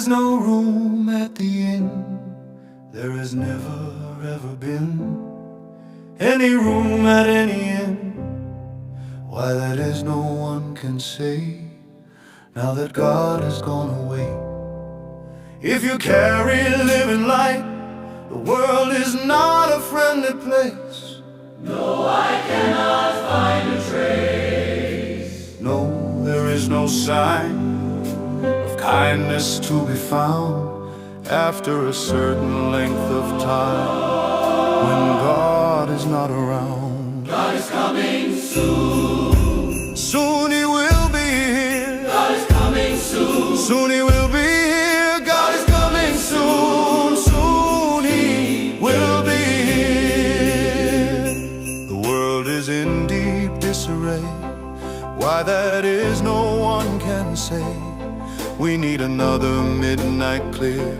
is no room at the inn. There has never ever been any room at any inn. Why that is no one can say, now that God has gone away. If you carry living light, the world is not a friendly place. No, I cannot find a trace. No, there is no sign of kindness to be found after a certain length of time, when God is not around. God is coming soon. Soon He will be here. God is coming soon. Soon He will be here. God is coming soon. Soon He will be here. The world is in deep disarray. Why that is no one can say. We need another midnight clear.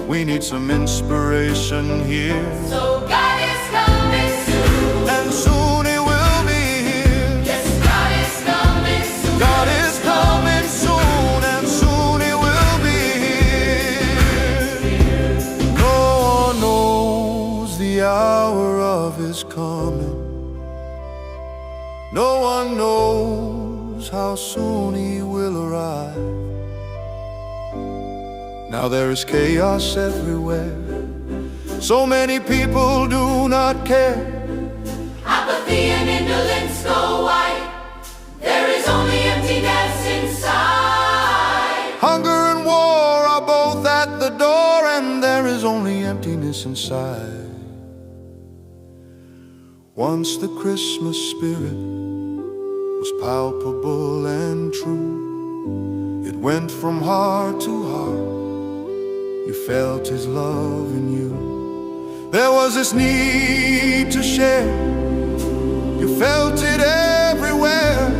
We need some inspiration here. So God is coming soon. And soon He will be here. Yes, God is coming soon. God is coming soon. And soon He will be here. No one knows the hour of His coming. No one knows how soon He will arrive. Now there is chaos everywhere. So many people do not care. Apathy and indolence go white. There is only emptiness inside. Hunger and war are both at the door, and there is only emptiness inside. Once the Christmas spirit was palpable and true. It went from heart to heart. You felt His love in you. There was this need to share. You felt it everywhere.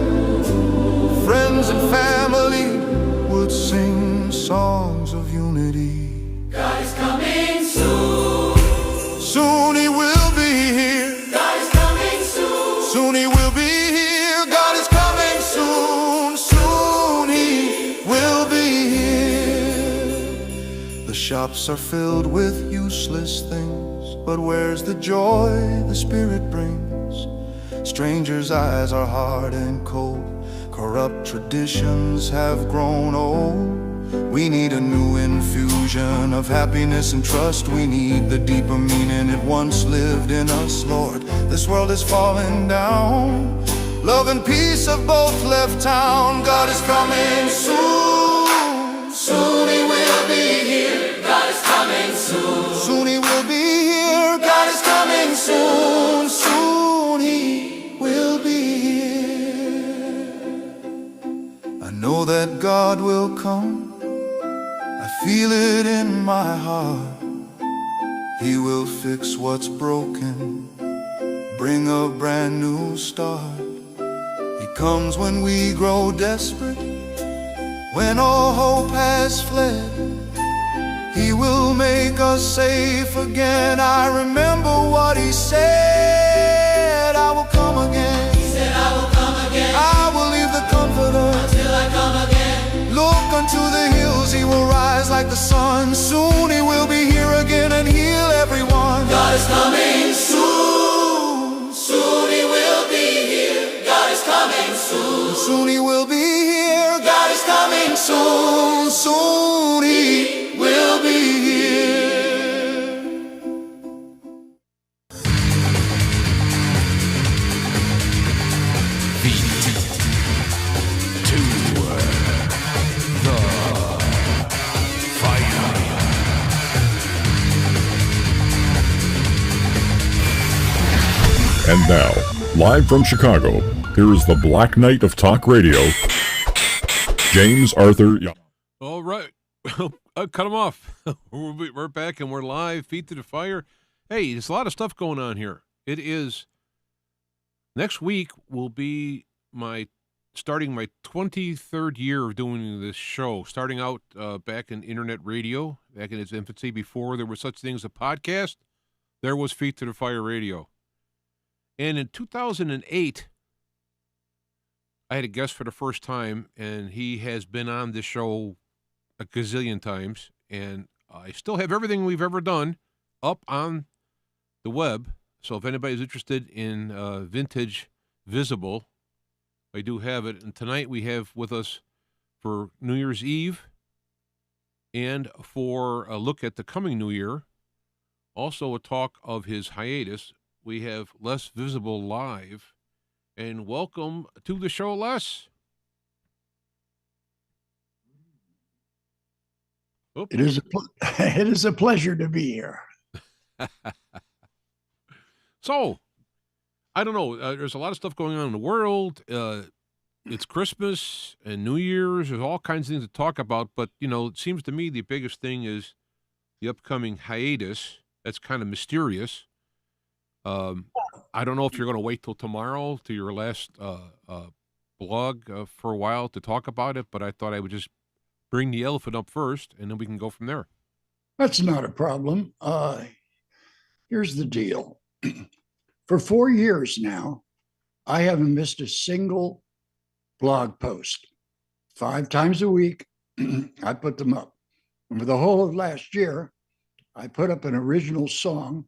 Friends and family would sing songs of unity. God is coming soon. Soon He will be here. God is coming soon. Soon He will be here. God is coming soon. Soon He will be here. The shops are filled with useless things, but where's the joy the Spirit brings? Strangers' eyes are hard and cold. Corrupt traditions have grown old. We need a new infusion of happiness and trust. We need the deeper meaning it once lived in us, Lord. This world is falling down. Love and peace have both left town. God is coming soon. Soon He will be here. God is coming soon. Soon He will be here. God is coming soon. Soon He will be here. I know that God will come. I feel it in my heart. He will fix what's broken, bring a brand new start. He comes when we grow desperate, when all hope has fled. He will make us safe again. I remember what He said. I will come again. He said, I will come again. I will leave the Comforter Till I come again. Look unto the hills. He will rise like the sun. Soon He will be here again and heal everyone. God is coming soon. Soon He will be here. God is coming soon. Soon He will be here. God is coming soon. Soon He will be here. And now, live from Chicago, here is the Black Knight of Talk Radio, James Arthur. All right. Cut him off. We're back and we're live, feet to the fire. Hey, there's a lot of stuff going on here. It is, next week will be starting my 23rd year of doing this show, starting out back in internet radio, back in its infancy. Before there was such thing as a podcast, there was Feet to the Fire Radio. And in 2008, I had a guest for the first time, and he has been on this show a gazillion times, and I still have everything we've ever done up on the web. So if anybody's interested in vintage Visible, I do have it. And tonight we have with us for New Year's Eve and for a look at the coming New Year, also a talk of his hiatus, we have Les Vivble live. And welcome to the show, Les. It is it is a pleasure to be here. So, I don't know. There's a lot of stuff going on in the world. It's Christmas and New Year's. There's all kinds of things to talk about. But, you know, it seems to me the biggest thing is the upcoming hiatus. That's kind of mysterious. I don't know if you're going to wait till tomorrow to your last blog for a while to talk about it, but I thought I would just bring the elephant up first, and then we can go from there. That's not a problem. Here's the deal. For 4 years now, I haven't missed a single blog post. 5 times a week, I put them up. And for the whole of last year, I put up an original song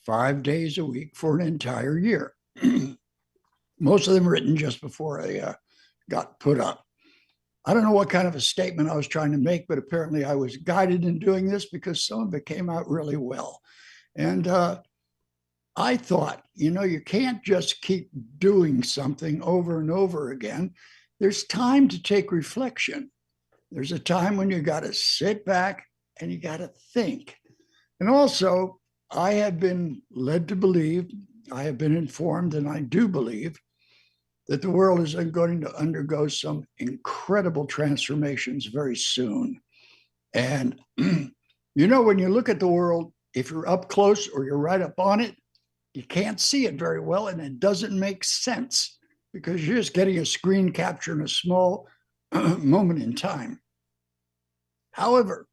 5 days a week for an entire year. Most of them written just before I got put up. I don't know what kind of a statement I was trying to make, but apparently I was guided in doing this because some of it came out really well. And I thought, you know, you can't just keep doing something over and over again. There's time to take reflection. There's a time when you got to sit back and you got to think. And also, I have been led to believe, I have been informed, and I do believe that the world is going to undergo some incredible transformations very soon. And, you know, when you look at the world, if you're up close or you're right up on it, you can't see it very well, and it doesn't make sense because you're just getting a screen capture in a small moment in time. However,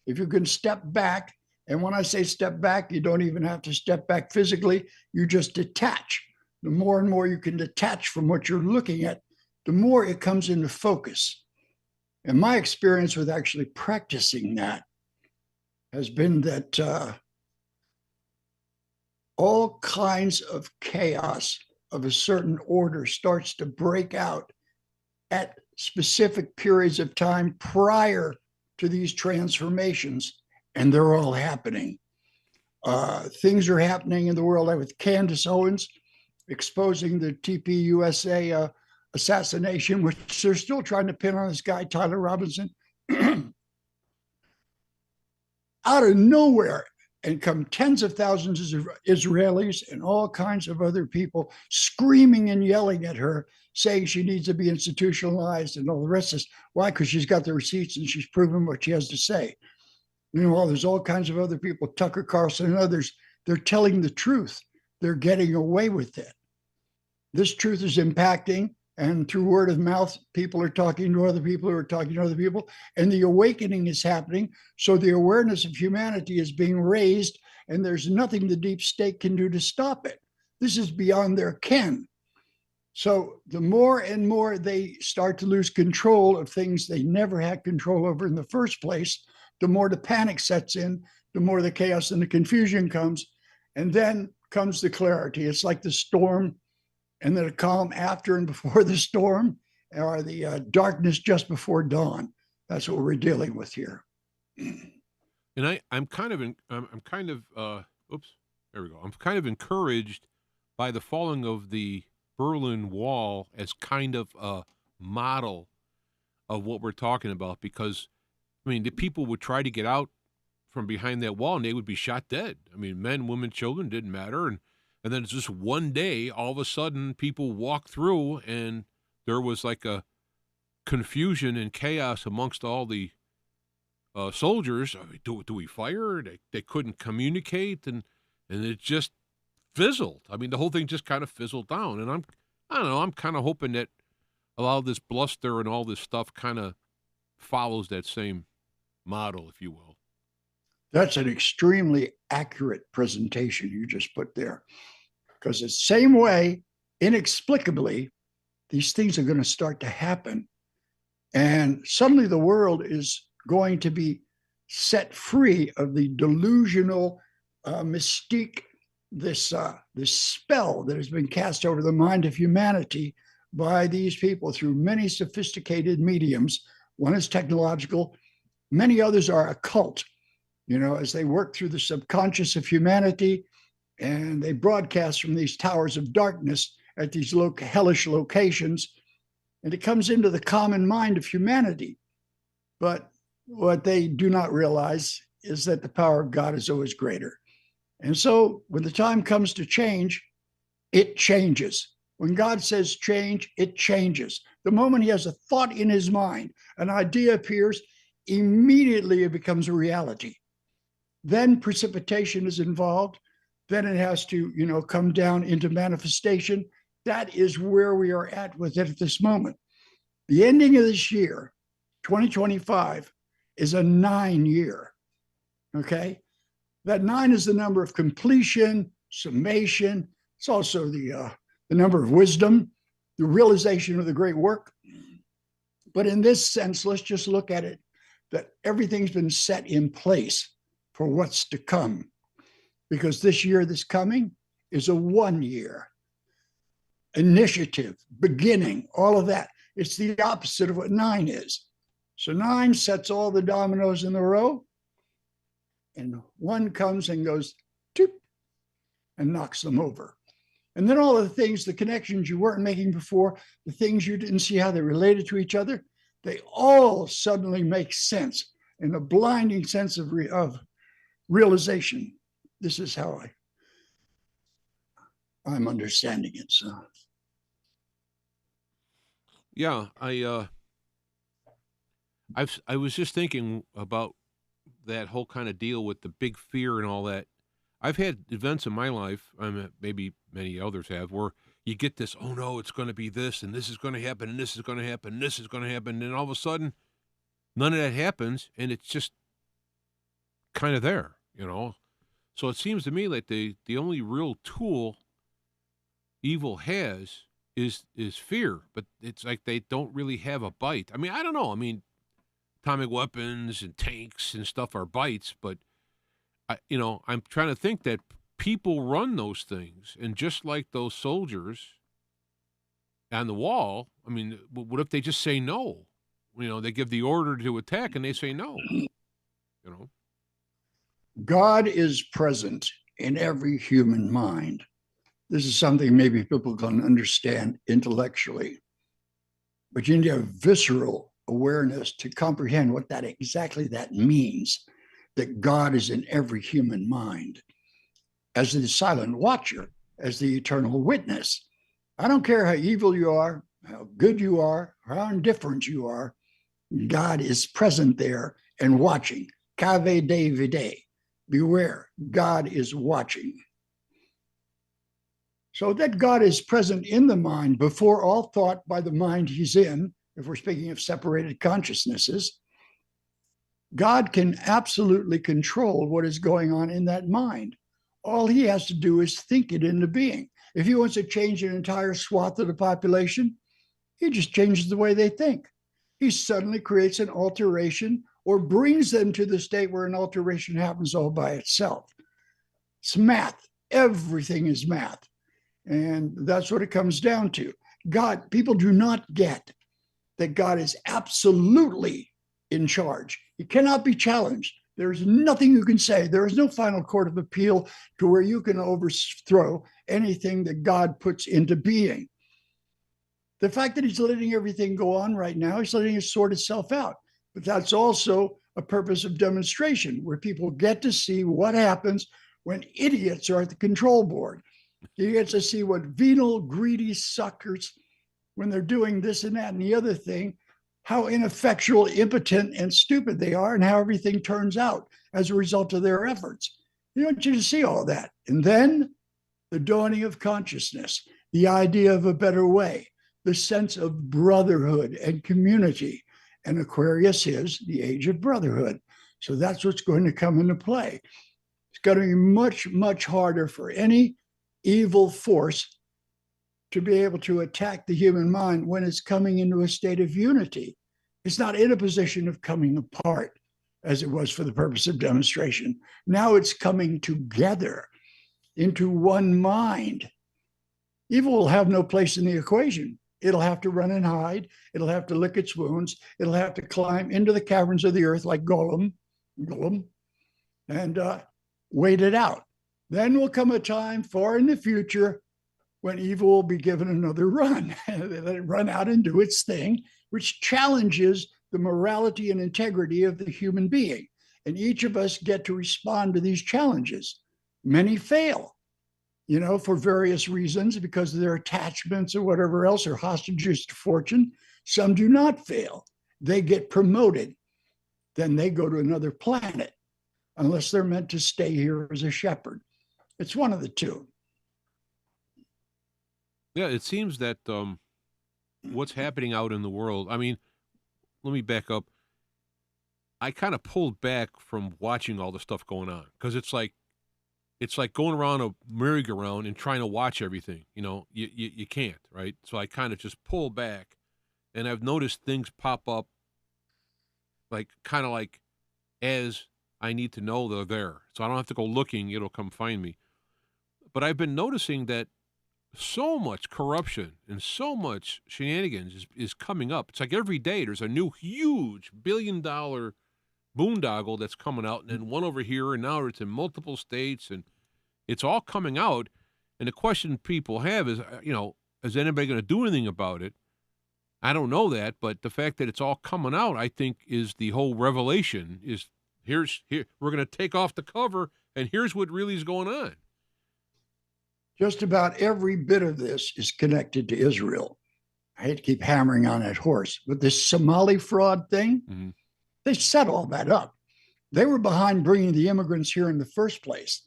if you can step back, and when I say step back, you don't even have to step back physically, you just detach. The more and more you can detach from what you're looking at, the more it comes into focus. And my experience with actually practicing that has been that all kinds of chaos of a certain order starts to break out at specific periods of time prior to these transformations, and they're all happening. Things are happening in the world, like with Candace Owens exposing the TPUSA assassination, which they're still trying to pin on this guy, Tyler Robinson. Out of nowhere, and come tens of thousands of Israelis and all kinds of other people screaming and yelling at her, saying she needs to be institutionalized and all the rest of this. Why? Because she's got the receipts and she's proven what she has to say. Meanwhile, there's all kinds of other people, Tucker Carlson and others, they're telling the truth. They're getting away with it. This truth is impacting, and through word of mouth, people are talking to other people who are talking to other people, and the awakening is happening. So the awareness of humanity is being raised, and there's nothing the deep state can do to stop it. This is beyond their ken. So the more and more they start to lose control of things they never had control over in the first place, the more the panic sets in, the more the chaos and the confusion comes, and then comes the clarity. It's like the storm and then a calm after and before the storm, or the darkness just before dawn. That's what we're dealing with here. And I'm kind of encouraged by the falling of the Berlin Wall as kind of a model of what we're talking about, because I mean, the people would try to get out from behind that wall and they would be shot dead. I mean, men, women, children, didn't matter. And then it's just one day, all of a sudden, people walked through and there was like a confusion and chaos amongst all the soldiers. I mean, do we fire? They couldn't communicate, and it just fizzled. I mean, the whole thing just kind of fizzled down. And I don't know, I'm kind of hoping that a lot of this bluster and all this stuff kind of follows that same model, if you will. That's an extremely accurate presentation you just put there. Because the same way, inexplicably, these things are going to start to happen. And suddenly the world is going to be set free of the delusional mystique, this spell that has been cast over the mind of humanity by these people through many sophisticated mediums. One is technological, many others are occult, as they work through the subconscious of humanity, and they broadcast from these towers of darkness at these hellish locations, and it comes into the common mind of humanity. But what they do not realize is that the power of God is always greater. And so when the time comes to change, it changes. When God says change, it changes. The moment he has a thought in his mind, an idea appears, immediately it becomes a reality. Then precipitation is involved. Then it has to, come down into manifestation. That is where we are at with it at this moment. The ending of this year, 2025, is a 9-year. Okay? That 9 is the number of completion, summation. It's also the number of wisdom, the realization of the great work. But in this sense, let's just look at it, that everything's been set in place for what's to come. Because this year that's coming is a 1-year initiative, beginning, all of that. It's the opposite of what 9 is. So 9 sets all the dominoes in the row, and 1 comes and goes, toop, and knocks them over. And then all of the things, the connections you weren't making before, the things you didn't see how they related to each other, they all suddenly make sense in a blinding sense of realization. This is how I'm understanding it. So, yeah, I was just thinking about that whole kind of deal with the big fear and all that. I've had events in my life, maybe many others have, where you get this, oh no, it's going to be this, and this is going to happen, and this is going to happen, and this is going to happen, and all of a sudden, none of that happens, and it's just kind of there, So it seems to me like the only real tool evil has is fear, but it's like they don't really have a bite. I mean, I don't know. I mean, atomic weapons and tanks and stuff are bites, but I'm trying to think that people run those things, and just like those soldiers on the wall, I mean, what if they just say no? They give the order to attack and they say no. God is present in every human mind. This is something maybe people can understand intellectually, but you need to have visceral awareness to comprehend what exactly that means, that God is in every human mind. As the silent watcher, as the eternal witness. I don't care how evil you are, how good you are, or how indifferent you are, God is present there and watching. Cave de vide. Beware, God is watching. So that God is present in the mind before all thought by the mind he's in, if we're speaking of separated consciousnesses, God can absolutely control what is going on in that mind. All he has to do is think it into being. If he wants to change an entire swath of the population, he just changes the way they think. He suddenly creates an alteration or brings them to the state where an alteration happens all by itself. It's math. Everything is math. And that's what it comes down to. People do not get that God is absolutely in charge. He cannot be challenged. There's nothing you can say. There is no final court of appeal to where you can overthrow anything that God puts into being. The fact that he's letting everything go on right now, he's letting it sort itself out. But that's also a purpose of demonstration, where people get to see what happens when idiots are at the control board. You get to see what venal, greedy suckers, when they're doing this and that and the other thing, how ineffectual, impotent, and stupid they are, and how everything turns out as a result of their efforts. He wants you to see all that. And then the dawning of consciousness, the idea of a better way, the sense of brotherhood and community. And Aquarius is the age of brotherhood. So that's what's going to come into play. It's going to be much, much harder for any evil force to be able to attack the human mind when it's coming into a state of unity. It's not in a position of coming apart as it was for the purpose of demonstration. Now it's coming together into one mind. Evil will have no place in the equation. It'll have to run and hide. It'll have to lick its wounds. It'll have to climb into the caverns of the earth like Gollum, and wait it out. Then will come a time far in the future when evil will be given another run. Let it run out and do its thing, which challenges the morality and integrity of the human being. And each of us get to respond to these challenges. Many fail, for various reasons, because of their attachments or whatever else, or hostages to fortune. Some do not fail. They get promoted. Then they go to another planet, unless they're meant to stay here as a shepherd. It's one of the two. Yeah, it seems that what's happening out in the world, I mean, let me back up. I kind of pulled back from watching all the stuff going on, because it's like going around a merry-go-round and trying to watch everything. You can't, right? So I kind of just pull back, and I've noticed things pop up, kind of like as I need to know they're there. So I don't have to go looking, it'll come find me. But I've been noticing that so much corruption and so much shenanigans is coming up. It's like every day there's a new huge billion-dollar boondoggle that's coming out, and then one over here, and now it's in multiple states, and it's all coming out. And the question people have is, is anybody going to do anything about it? I don't know that, but the fact that it's all coming out, I think, is the whole revelation. Is here we're going to take off the cover, and here's what really is going on. Just about every bit of this is connected to Israel. I hate to keep hammering on that horse, but this Somali fraud thing, they set all that up. They were behind bringing the immigrants here in the first place.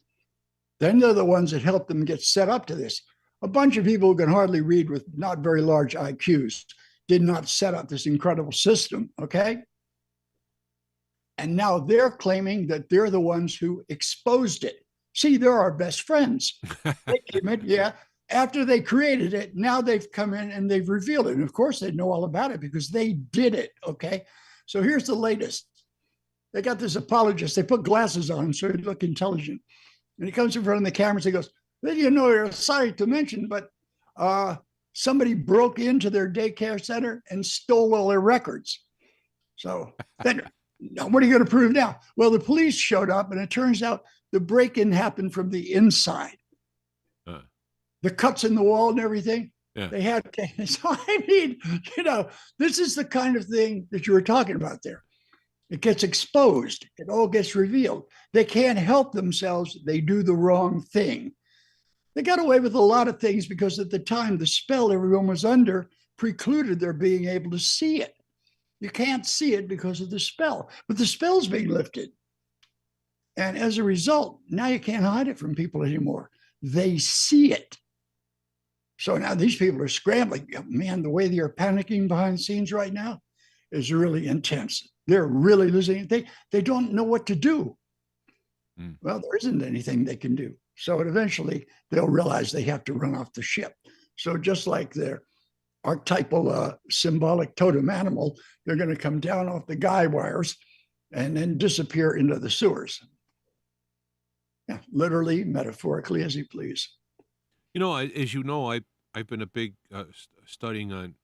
Then they're the ones that helped them get set up to this. A bunch of people who can hardly read with not very large IQs did not set up this incredible system, okay? And now they're claiming that they're the ones who exposed it. See, they're our best friends. They came in, yeah. After they created it, now they've come in and they've revealed it. And of course, they know all about it because they did it, okay? So here's the latest. They got this apologist. They put glasses on him so he look intelligent. And he comes in front of the cameras and goes, well, sorry to mention, but somebody broke into their daycare center and stole all their records. So then, what are you going to prove now? Well, the police showed up, and it turns out the break-in happened from the inside. The cuts in the wall and everything. Yeah. They had to. So I mean, this is the kind of thing that you were talking about there. It gets exposed. It all gets revealed. They can't help themselves. They do the wrong thing. They got away with a lot of things because at the time, the spell everyone was under precluded their being able to see it. You can't see it because of the spell, but the spell's being lifted. And as a result, now you can't hide it from people anymore. They see it. So now these people are scrambling. Man, the way they are panicking behind the scenes right now is really intense. They're really losing it. They don't know what to do. Well, there isn't anything they can do. So eventually they'll realize they have to run off the ship. So just like their archetypal symbolic totem animal, they're going to come down off the guy wires and then disappear into the sewers. Yeah, literally, metaphorically, as you please. As you know, I've been a big studying on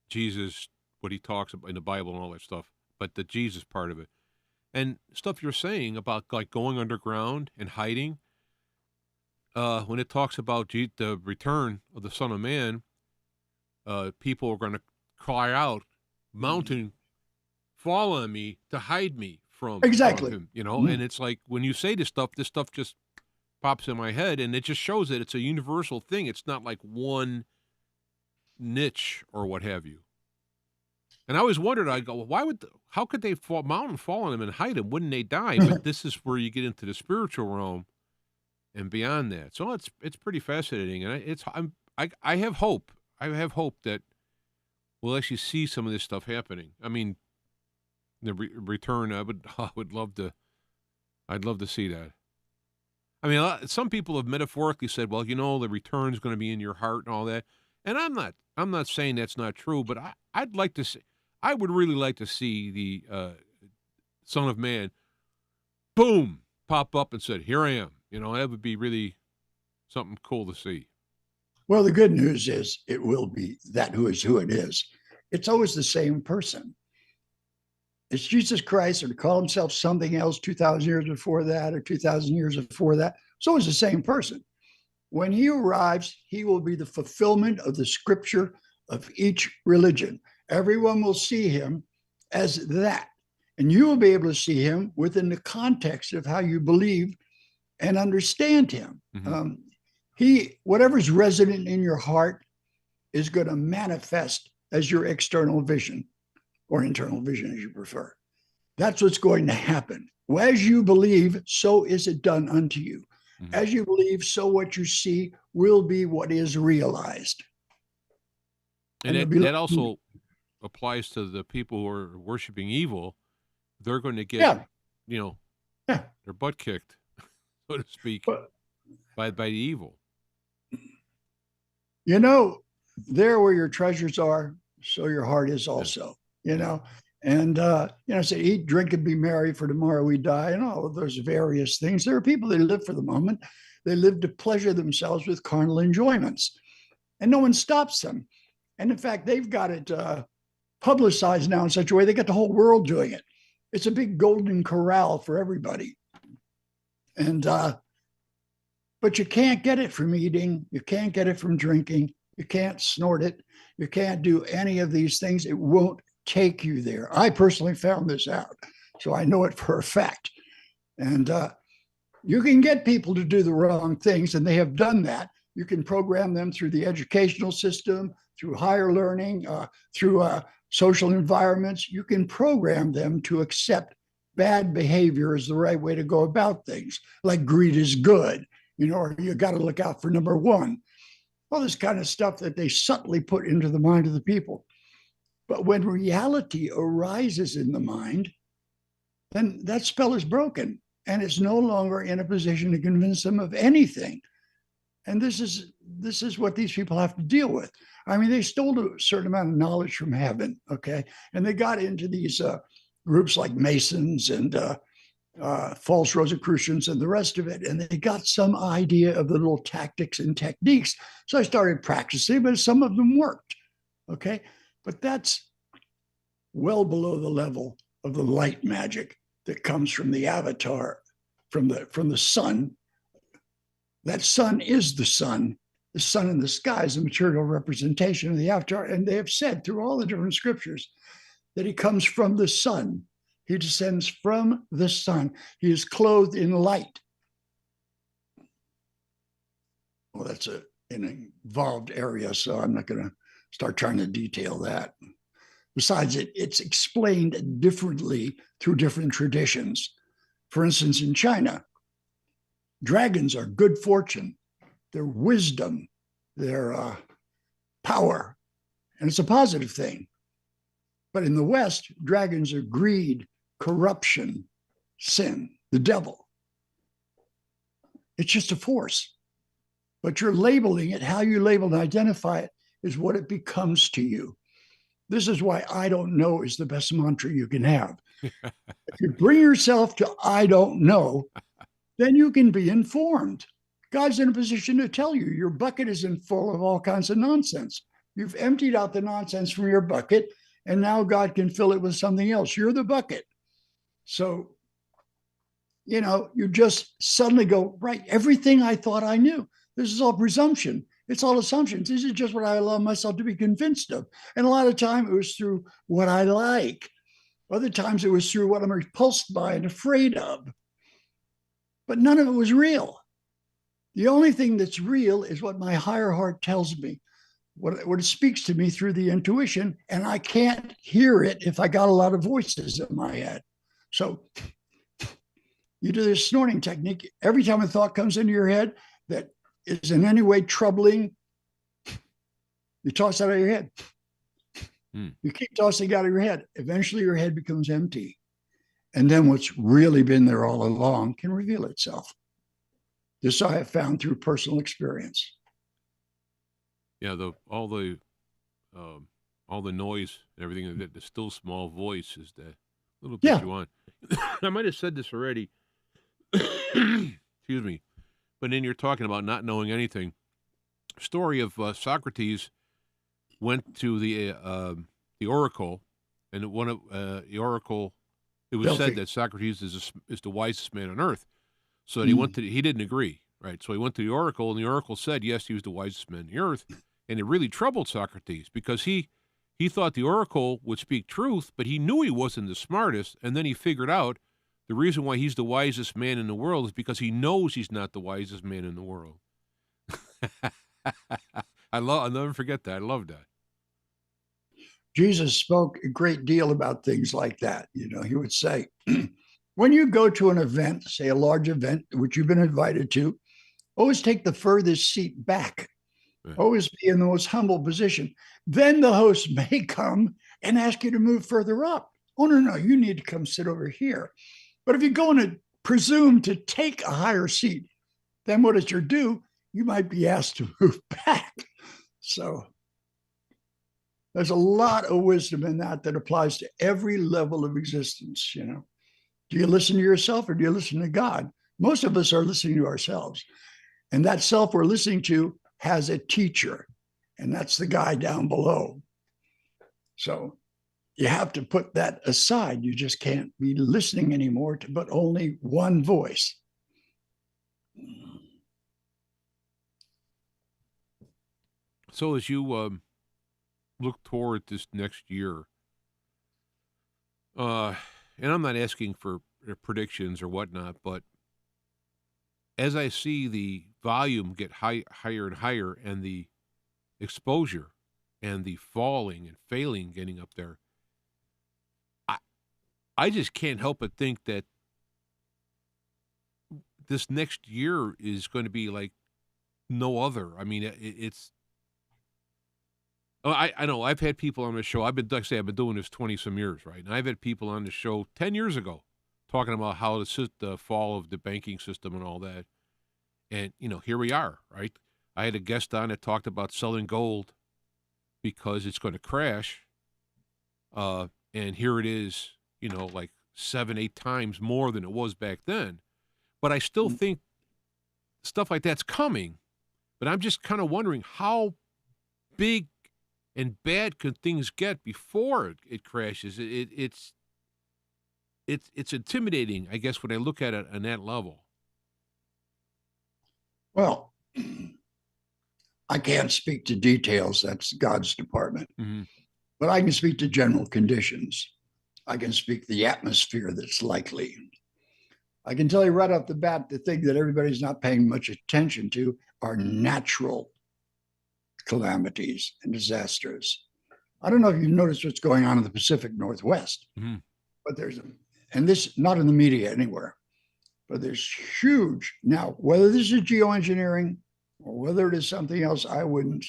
Jesus, what he talks about in the Bible and all that stuff, but the Jesus part of it. And stuff you're saying about going underground and hiding, when it talks about the return of the Son of Man, people are going to cry out, "Mountain, fall on me to hide me from him." And it's like when you say this stuff just pops in my head, and it just shows that it's a universal thing. It's not like one niche or what have you. And I always wondered, I go, how could they mountain fall on him and hide him? Wouldn't they die? But this is where you get into the spiritual realm and beyond that. So it's pretty fascinating, and I have hope. I have hope that we'll actually see some of this stuff happening. I mean, the return. I'd love to see that. I mean, some people have metaphorically said, well, the return is going to be in your heart and all that. And I'm not saying that's not true, but I'd like to see. I would really like to see the Son of Man, boom, pop up and said, "Here I am." That would be really something cool to see. Well, the good news is it will be that who is who it is. It's always the same person. It's Jesus Christ, or to call himself something else 2,000 years before that or 2,000 years before that. It's always the same person. When he arrives, he will be the fulfillment of the scripture of each religion. Everyone will see him as that. And you will be able to see him within the context of how you believe and understand him. Mm-hmm. Whatever's resident in your heart is going to manifest as your external vision, or internal vision, as you prefer. That's what's going to happen. As you believe, so is it done unto you. Mm-hmm. As you believe, so what you see will be what is realized. And that also applies to the people who are worshiping evil. They're going to get, their butt kicked, so to speak, by the evil. There where your treasures are, so your heart is also. And say, eat, drink, and be merry, for tomorrow we die, and all of those various things. There are people that live for the moment. They live to pleasure themselves with carnal enjoyments, and no one stops them. And in fact, they've got it publicized now in such a way they got the whole world doing it. It's a big golden corral for everybody. And but you can't get it from eating. You can't get it from drinking. You can't snort it. You can't do any of these things. It won't take you there. I personally found this out, so I know it for a fact. And you can get people to do the wrong things, and they have done that. You can program them through the educational system, through higher learning, through social environments. You can program them to accept bad behavior as the right way to go about things, like greed is good, or you got to look out for number one. All this kind of stuff that they subtly put into the mind of the people. But when reality arises in the mind, then that spell is broken, and it's no longer in a position to convince them of anything. And this is what these people have to deal with. I mean, they stole a certain amount of knowledge from heaven, okay? And they got into these groups like Masons and false Rosicrucians and the rest of it, and they got some idea of the little tactics and techniques. So I started practicing, but some of them worked, okay? But that's well below the level of the light magic that comes from the avatar, from the sun. That sun is the sun. The sun in the sky is a material representation of the avatar. And they have said through all the different scriptures that he comes from the sun. He descends from the sun. He is clothed in light. Well, that's an involved area, so I'm not going to start trying to detail that. Besides, it's explained differently through different traditions. For instance, in China, dragons are good fortune, their wisdom, their power, and it's a positive thing. But in the West, dragons are greed, corruption, sin, the devil. It's just a force. But you're labeling it, how you label and identify it is what it becomes to you. This is why I don't know is the best mantra you can have. If you bring yourself to I don't know, then you can be informed. God's in a position to tell you your bucket isn't full of all kinds of nonsense. You've emptied out the nonsense from your bucket, and now God can fill it with something else. You're the bucket. So, you just suddenly go, right, everything I thought I knew. This is all presumption. It's all assumptions. This is just what I allow myself to be convinced of. And a lot of time it was through what I like. Other times it was through what I'm repulsed by and afraid of. But none of it was real. The only thing that's real is what my higher heart tells me, what it speaks to me through the intuition, and I can't hear it if I got a lot of voices in my head. So you do this snorting technique. Every time a thought comes into your head that is in any way troubling, you toss it out of your head. You keep tossing it out of your head. Eventually your head becomes empty. And then what's really been there all along can reveal itself. This I have found through personal experience. Yeah, all all the noise and everything. The still small voice is the little bit Yeah. you want. I might have said this already. Excuse me. But then you're talking about not knowing anything. Story of Socrates went to the oracle, and one of the oracle. It was Delphi. said that Socrates is the wisest man on earth. So that he didn't agree, right? So he went to the oracle, and the oracle said, yes, he was the wisest man on the earth. And it really troubled Socrates because he thought the oracle would speak truth, but he knew he wasn't the smartest. And then he figured out the reason why he's the wisest man in the world is because he knows he's not the wisest man in the world. I'll never forget that. I love that. Jesus spoke a great deal about things like that. You know, he would say, when you go to an event, say a large event, which you've been invited to, always take the furthest seat back. Yeah. Always be in the most humble position. Then the host may come and ask you to move further up. Oh, no, you need to come sit over here. But if you're going to presume to take a higher seat, then what is your due? You might be asked to move back. So there's a lot of wisdom in that applies to every level of existence. You know, do you listen to yourself or do you listen to God? Most of us are listening to ourselves. And that self we're listening to has a teacher, and that's the guy down below. So you have to put that aside. You just can't be listening anymore to but only one voice. So as you look toward this next year, and I'm not asking for predictions or whatnot, but as I see the volume get higher and higher, and the exposure and the falling and failing getting up there, I just can't help but think that this next year is going to be like no other. I mean, it's. Oh, I know. I've had people on the show. I've been doing this 20 some years, right? And I've had people on the show 10 years ago talking about how the fall of the banking system and all that. And, you know, here we are, right? I had a guest on that talked about selling gold because it's going to crash. And here it is, you know, like 7-8 times more than it was back then. But I still think stuff like that's coming. But I'm just kind of wondering how big and bad could things get before it crashes. It's intimidating, I guess, when I look at it on that level. Well, I can't speak to details. That's God's department. Mm-hmm. But I can speak to general conditions. I can speak the atmosphere that's likely. I can tell you right off the bat, the thing that everybody's not paying much attention to are natural calamities and disasters. I don't know if you've noticed what's going on in the Pacific Northwest, but and this, not in the media anywhere, but there's huge, now, whether this is geoengineering or whether it is something else, I wouldn't,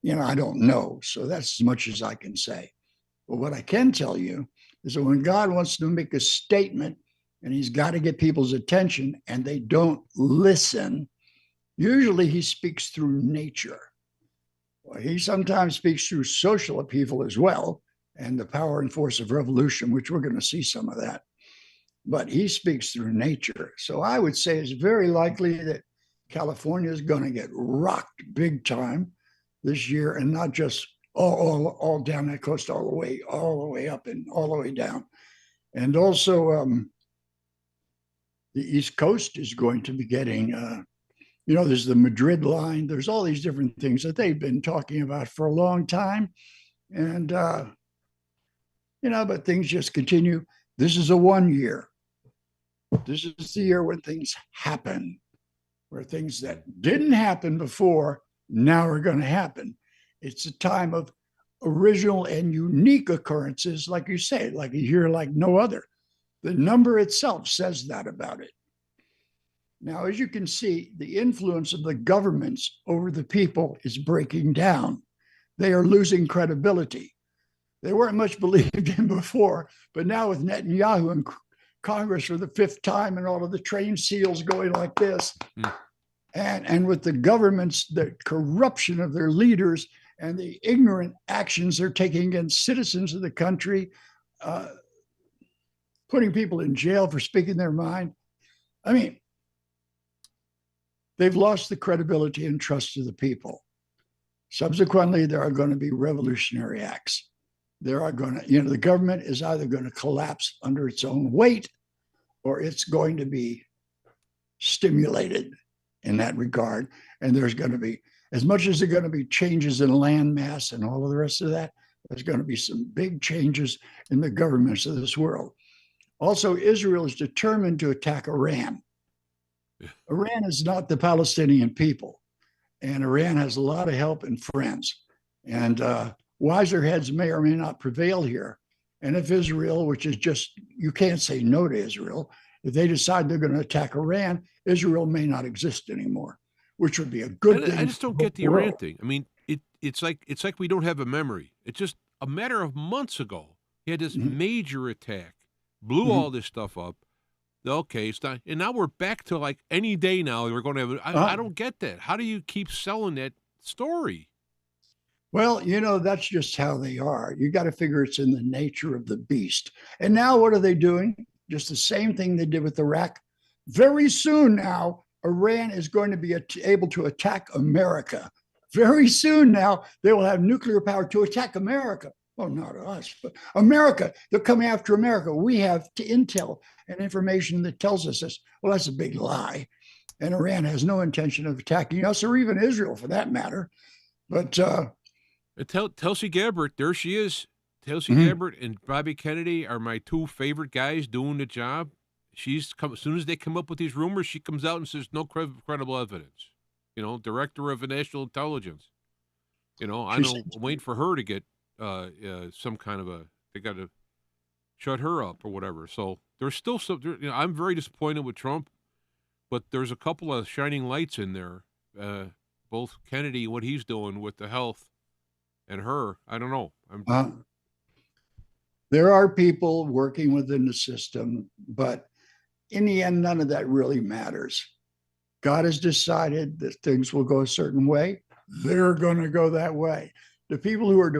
I don't know. So that's as much as I can say. But what I can tell you is that when God wants to make a statement and he's got to get people's attention and they don't listen, usually he speaks through nature. Well, he sometimes speaks through social upheaval as well, and the power and force of revolution, which we're going to see some of that. But he speaks through nature. So I would say it's very likely that California is going to get rocked big time this year, and not just all down that coast, all the way up and all the way down. And also the East Coast is going to be getting, there's the Madrid line. There's all these different things that they've been talking about for a long time. And, but things just continue. This is a 1 year. This is the year when things happen, where things that didn't happen before now are going to happen. It's a time of original and unique occurrences, like you say, like a year like no other. The number itself says that about it. Now, as you can see, the influence of the governments over the people is breaking down. They are losing credibility. They weren't much believed in before, but now with Netanyahu in Congress for the 5th time and all of the trained SEALs going like this, and with the governments, the corruption of their leaders and the ignorant actions they're taking against citizens of the country, putting people in jail for speaking their mind. I mean, they've lost the credibility and trust of the people. Subsequently, there are going to be revolutionary acts. There are going to, the government is either going to collapse under its own weight, or it's going to be stimulated in that regard. And there's going to be, as much as there are going to be changes in land mass and all of the rest of that, there's going to be some big changes in the governments of this world. Also, Israel is determined to attack Iran. Iran is not the Palestinian people, and Iran has a lot of help and friends. And wiser heads may or may not prevail here. And if Israel, which is just, you can't say no to Israel, if they decide they're going to attack Iran, Israel may not exist anymore, which would be a good thing. I just don't get the Iran thing. I mean, it's like we don't have a memory. It's just a matter of months ago. He had this major attack, blew all this stuff up. Okay, it's not, and now we're back to like any day now. We're going to have. I don't get that. How do you keep selling that story? Well, that's just how they are. You got to figure it's in the nature of the beast. And now what are they doing? Just the same thing they did with Iraq. Very soon now, Iran is going to be able to attack America. Very soon now, they will have nuclear power to attack America. Well, not us, but America. They're coming after America. We have intel and information that tells us this. Well, that's a big lie. And Iran has no intention of attacking us or even Israel for that matter. But Tulsi Gabbard, there she is. Tulsi Gabbard and Bobby Kennedy are my two favorite guys doing the job. As soon as they come up with these rumors, she comes out and says no credible evidence. Director of National Intelligence. I'm waiting for her to get some kind of they got to shut her up or whatever. So there's still some, I'm very disappointed with Trump, but there's a couple of shining lights in there. Both Kennedy, what he's doing with the health, and her, I don't know. There are people working within the system, but in the end, none of that really matters. God has decided that things will go a certain way. They're going to go that way. The people who are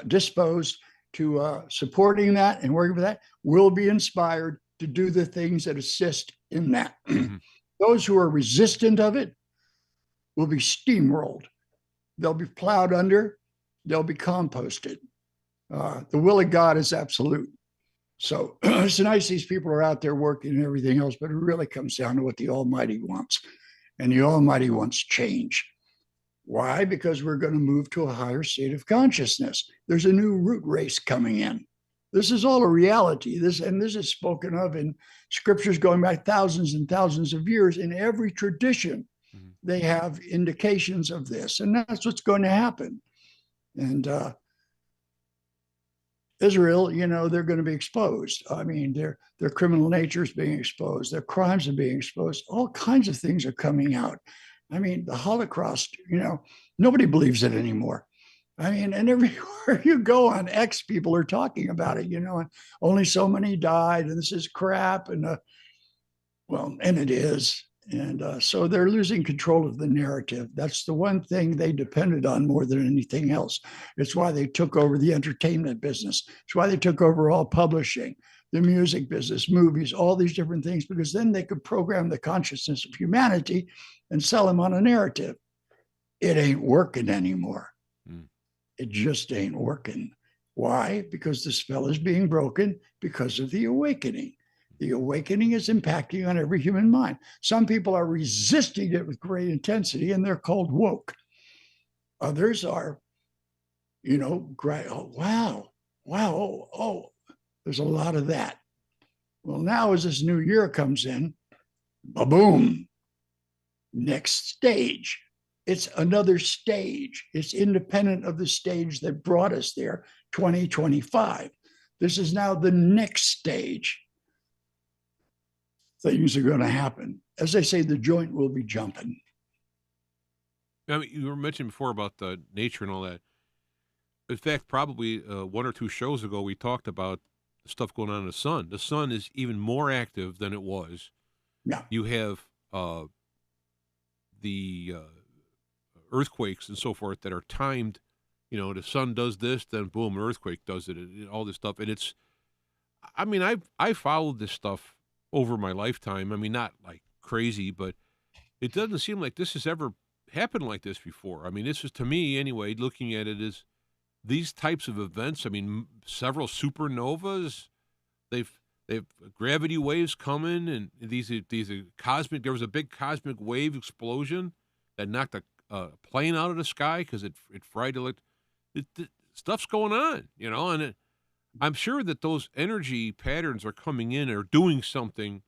disposed to supporting that and working for that will be inspired to do the things that assist in that. Those who are resistant of it will be steamrolled. They'll be plowed under. They'll be composted. The will of God is absolute. So it's nice these people are out there working and everything else, but it really comes down to what the Almighty wants. And the Almighty wants change. Why? Because we're going to move to a higher state of consciousness. There's a new root race coming in. This is all a reality. This is spoken of in scriptures going back thousands and thousands of years. In every tradition, they have indications of this, and that's what's going to happen. And Israel, they're going to be exposed. I mean, their criminal nature is being exposed. Their crimes are being exposed. All kinds of things are coming out. I mean, the Holocaust, nobody believes it anymore. I mean, and everywhere you go on X, people are talking about it, and only so many died, and this is crap. And and it is. And so they're losing control of the narrative. That's the one thing they depended on more than anything else. It's why they took over the entertainment business. It's why they took over all publishing, the music business, movies, all these different things, because then they could program the consciousness of humanity and sell them on a narrative. It ain't working anymore. It just ain't working. Why? Because the spell is being broken because of the awakening. The awakening is impacting on every human mind. Some people are resisting it with great intensity, and they're called woke. Others are, wow, there's a lot of that. Well, now as this new year comes in, ba-boom, next stage. It's another stage. It's independent of the stage that brought us there, 2025. This is now the next stage. Things are going to happen. As they say, the joint will be jumping. I mean, you were mentioning before about the nature and all that. In fact, probably one or two shows ago, we talked about the stuff going on in the sun. The sun is even more active than it was. Yeah. You have the earthquakes and so forth that are timed. The sun does this, then boom, an earthquake does it, all this stuff. And it's, I mean, I followed this stuff over my lifetime. I mean, not like crazy, but it doesn't seem like this has ever happened like this before. I mean, this is, to me anyway, looking at it as these types of events. I mean, several supernovas, they've gravity waves coming, and these are cosmic. There was a big cosmic wave explosion that knocked a plane out of the sky because it fried stuff's going on, and I'm sure that those energy patterns are coming in or doing something.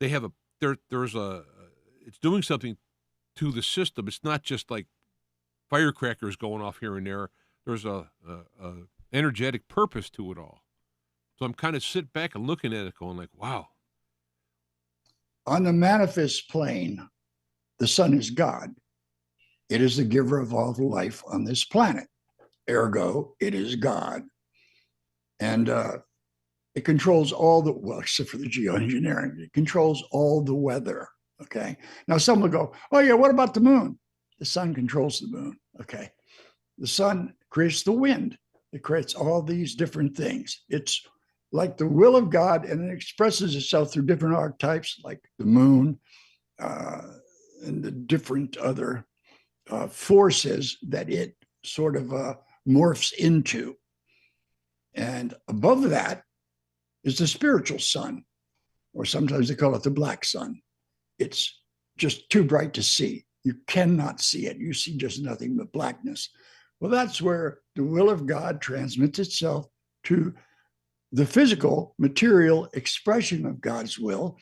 They have it's doing something to the system. It's not just like firecrackers going off here and there. There's a energetic purpose to it all. So I'm kind of sitting back and looking at it going like, wow. On the manifest plane, the sun is God. It is the giver of all the life on this planet. Ergo, it is God. And it controls well, except for the geoengineering, it controls all the weather. Okay. Now some will go, oh yeah, what about the moon? The sun controls the moon. Okay. The sun creates the wind. It creates all these different things. It's like the will of God, and it expresses itself through different archetypes like the moon and the different other forces that it sort of morphs into. And above that is the spiritual sun, or sometimes they call it the black sun. It's just too bright to see. You cannot see it. You see just nothing but blackness. Well, that's where the will of God transmits itself to the physical, material expression of God's will.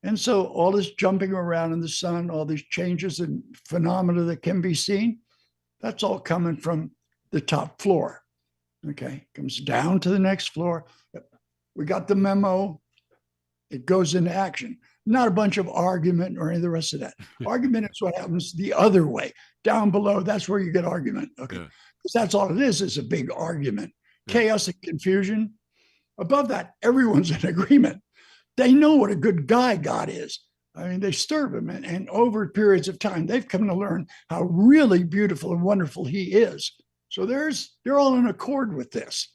And so all this jumping around in the sun, all these changes and phenomena that can be seen, that's all coming from the top floor. Okay, comes down to the next floor. We got the memo. It goes into action. Not a bunch of argument or any of the rest of that. Argument is what happens the other way. Down below, that's where you get argument. Okay, because that's all it is a big argument. Chaos and confusion. Above that, everyone's in agreement. They know what a good guy God is. I mean, they serve him, and over periods of time, they've come to learn how really beautiful and wonderful he is. So they're all in accord with this.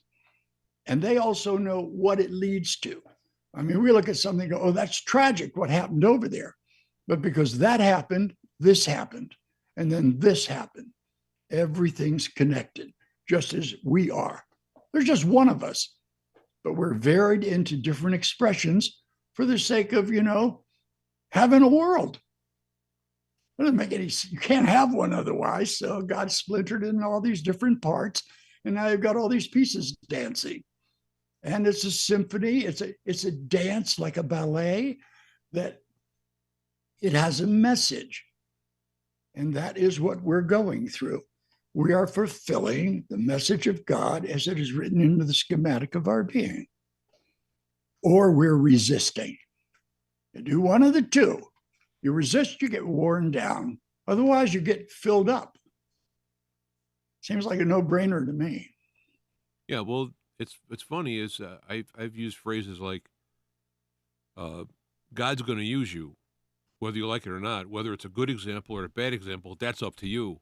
And they also know what it leads to. I mean, we look at something and go, oh, that's tragic what happened over there. But because that happened, this happened. And then this happened. Everything's connected, just as we are. There's just one of us, but we're varied into different expressions for the sake of, having a world. It doesn't make any sense. You can't have one otherwise. So God splintered in all these different parts, and now you've got all these pieces dancing. And it's a symphony. It's a dance like a ballet that it has a message. And that is what we're going through. We are fulfilling the message of God as it is written into the schematic of our being. Or we're resisting. You do one of the two. You resist, you get worn down. Otherwise, you get filled up. Seems like a no-brainer to me. Yeah, well, it's funny is I've used phrases like God's going to use you, whether you like it or not. Whether it's a good example or a bad example, that's up to you.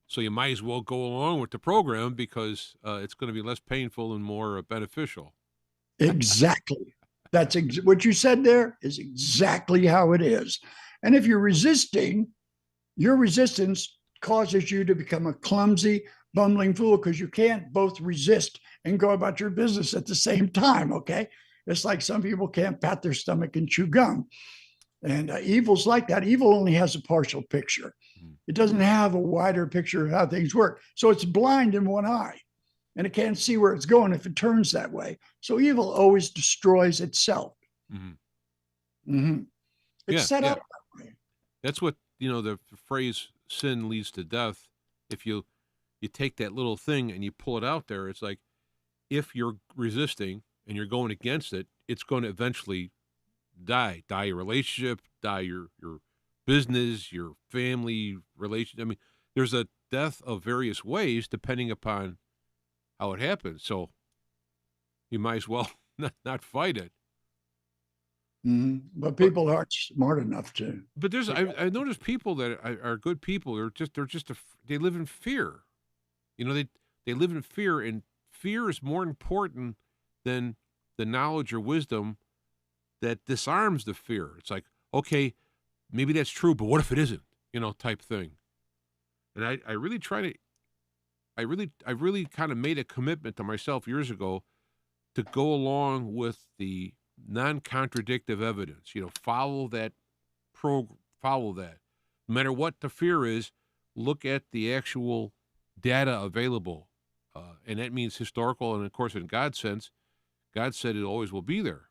So you might as well go along with the program because it's going to be less painful and more beneficial. Exactly. That's what you said there is exactly how it is. And if you're resisting, your resistance causes you to become a clumsy, bumbling fool because you can't both resist and go about your business at the same time, okay? It's like some people can't pat their stomach and chew gum. And evil's like that. Evil only has a partial picture. It doesn't have a wider picture of how things work. So it's blind in one eye, and it can't see where it's going if it turns that way. So evil always destroys itself. Mm-hmm. Mm-hmm. It's set up that way. That's what, the phrase sin leads to death. If you take that little thing and you pull it out there, it's like if you're resisting and you're going against it, it's going to eventually die your relationship, die your business, your family relationship. I mean, there's a death of various ways depending upon how it happens. So you might as well not fight it. But people aren't smart enough to. But I noticed people that are good people. They live in fear. You know, they live in fear, and fear is more important than the knowledge or wisdom that disarms the fear. It's like, okay, maybe that's true, but what if it isn't? You know, type thing. And I really kind of made a commitment to myself years ago to go along with the non-contradictive evidence. You know, follow that. No matter what the fear is, look at the actual data available. And that means historical, and of course, in God's sense, God said it always will be there.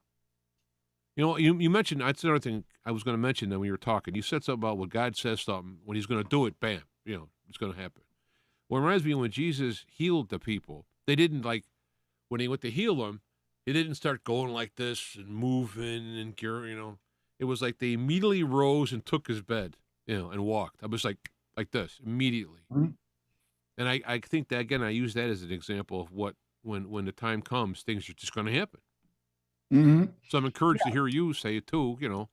You know, you mentioned, that's another thing I was going to mention then when you were talking. You said something about when God says something, when he's going to do it, bam, you know, it's going to happen. Well, it reminds me when Jesus healed the people, they didn't when he went to heal them, he didn't start going like this and moving and, you know, it was like they immediately rose and took his bed, you know, and walked. I was like this immediately. Mm-hmm. And I think that, again, I use that as an example of what, when the time comes, things are just going to happen. Mm-hmm. So I'm encouraged to hear you say it too, you know,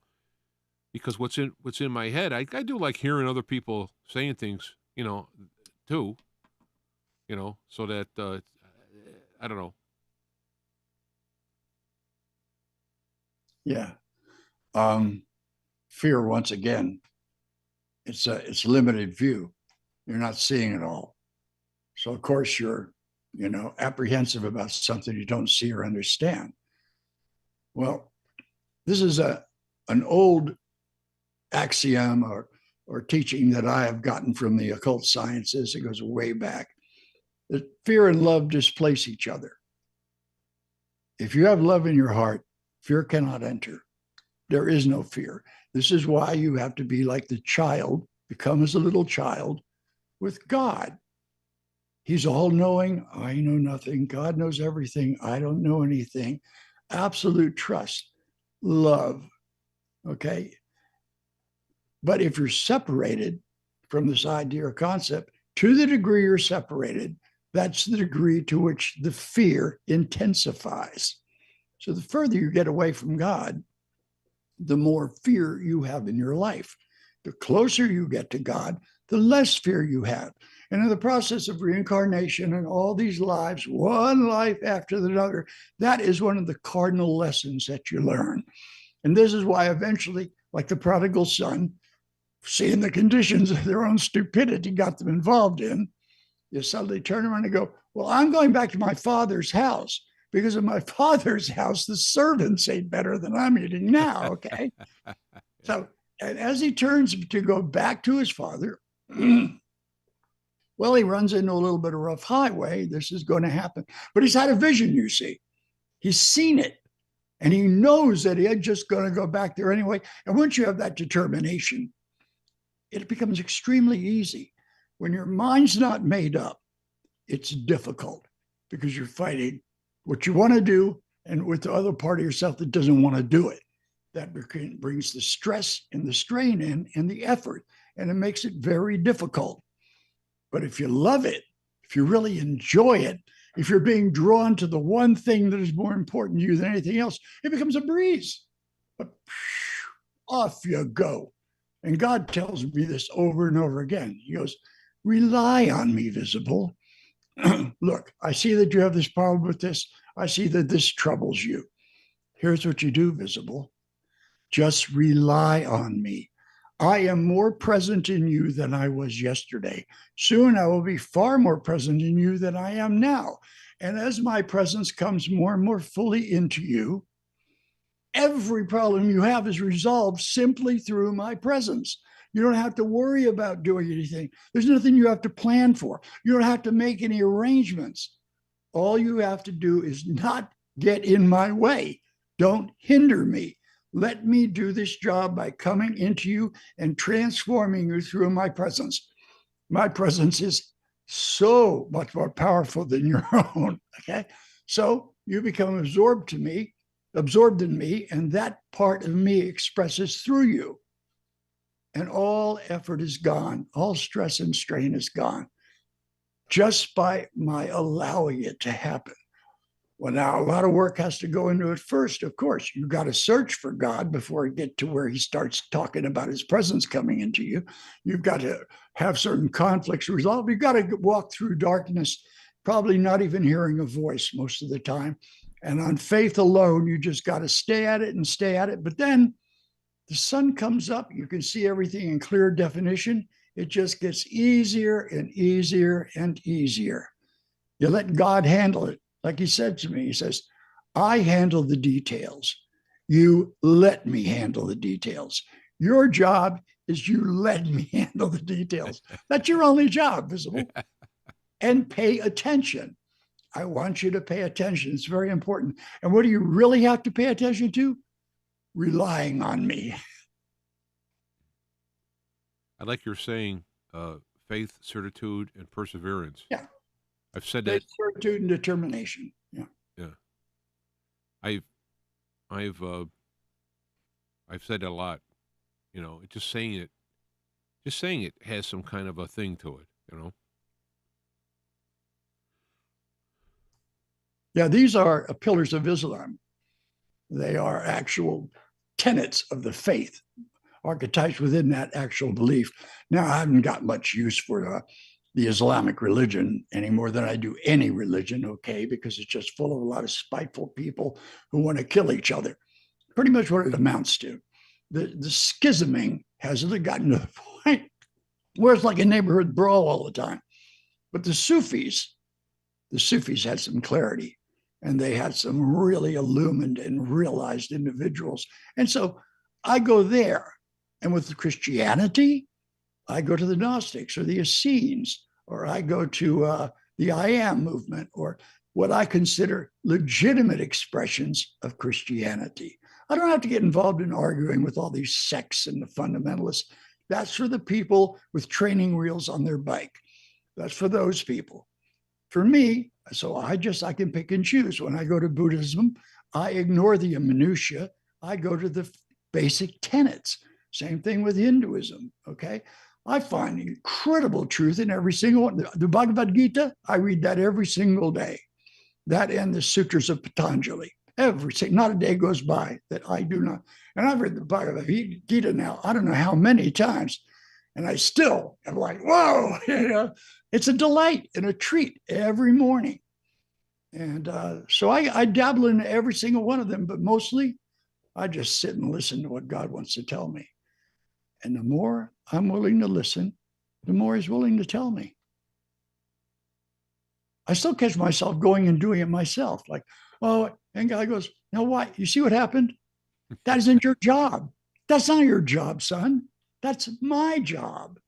because what's in my head, I do like hearing other people saying things, you know, too, you know, so that, I don't know. Yeah. Fear, once again, it's limited view. You're not seeing it all. So of course you're, you know, apprehensive about something you don't see or understand. Well, this is an old axiom or teaching that I have gotten from the occult sciences. It goes way back. That fear and love displace each other. If you have love in your heart, fear cannot enter. There is no fear. This is why you have to be like the child, become as a little child with God. He's all-knowing. I know nothing. God knows everything. I don't know anything. Absolute trust, love, okay? But if you're separated from this idea or concept, to the degree you're separated, that's the degree to which the fear intensifies. So the further you get away from God, the more fear you have in your life. The closer you get to God, the less fear you have. And in the process of reincarnation and all these lives, one life after another, that is one of the cardinal lessons that you learn. And this is why eventually, like the prodigal son, seeing the conditions of their own stupidity got them involved in, you suddenly turn around and go, well, I'm going back to my father's house, because in my father's house, the servants ate better than I'm eating now, okay? So, and as he turns to go back to his father, well, he runs into a little bit of rough highway. This is going to happen. But he's had a vision, you see. He's seen it. And he knows that he's just going to go back there anyway. And once you have that determination, it becomes extremely easy. When your mind's not made up, it's difficult because you're fighting what you want to do and with the other part of yourself that doesn't want to do it. That brings the stress and the strain in and the effort, and it makes it very difficult. But if you love it, if you really enjoy it, if you're being drawn to the one thing that is more important to you than anything else, it becomes a breeze. But off you go. And God tells me this over and over again. He goes, rely on me, Visible. Look, I see that you have this problem with this. I see that this troubles you. Here's what you do, Visible. Just rely on me. I am more present in you than I was yesterday. Soon I will be far more present in you than I am now. And as my presence comes more and more fully into you, every problem you have is resolved simply through my presence. You don't have to worry about doing anything. There's nothing you have to plan for. You don't have to make any arrangements. All you have to do is not get in my way. Don't hinder me. Let me do this job by coming into you and transforming you through my presence. My presence is so much more powerful than your own, okay? So you become absorbed in me, and that part of me expresses through you. And all effort is gone. All stress and strain is gone just by my allowing it to happen. Well, now a lot of work has to go into it first. Of course, you got to search for God before you get to where he starts talking about his presence coming into you. You've got to have certain conflicts resolved. You've got to walk through darkness, probably not even hearing a voice most of the time. And on faith alone, you just got to stay at it and stay at it. But then the sun comes up, you can see everything in clear definition. It just gets easier and easier and easier. You let God handle it. Like he said to me, he says, I handle the details. You let me handle the details. Your job is you let me handle the details. That's your only job, Visible. And pay attention. I want you to pay attention. It's very important. And what do you really have to pay attention to? Relying on me. I like your saying, faith, certitude, and perseverance. Yeah. I've said that. Certitude and determination. Yeah. Yeah. I've said that a lot. You know, just saying it has some kind of a thing to it, you know? Yeah, these are pillars of Islam. They are actual tenets of the faith, archetypes within that actual belief. Now, I haven't got much use for the Islamic religion any more than I do any religion, okay, because it's just full of a lot of spiteful people who want to kill each other. Pretty much what it amounts to. The schisming has gotten to the point where it's like a neighborhood brawl all the time. But the Sufis had some clarity, and they had some really illumined and realized individuals. And so I go there. And with Christianity, I go to the Gnostics or the Essenes, or I go to the I Am movement, or what I consider legitimate expressions of Christianity. I don't have to get involved in arguing with all these sects and the fundamentalists. That's for the people with training wheels on their bike. That's for those people. For me, so I can pick and choose. When I go to Buddhism, I ignore the minutiae. I go to the basic tenets. Same thing with Hinduism, okay? I find incredible truth in every single one. The Bhagavad Gita, I read that every single day. That and the Sutras of Patanjali. Not a day goes by that I do not. And I've read the Bhagavad Gita now, I don't know how many times. And I still am like, whoa, you know, it's a delight and a treat every morning. And so I dabble in every single one of them, but mostly I just sit and listen to what God wants to tell me. And the more I'm willing to listen, the more he's willing to tell me. I still catch myself going and doing it myself. Like, oh, and God goes, now what? You see what happened? That isn't your job. That's not your job, son. That's my job.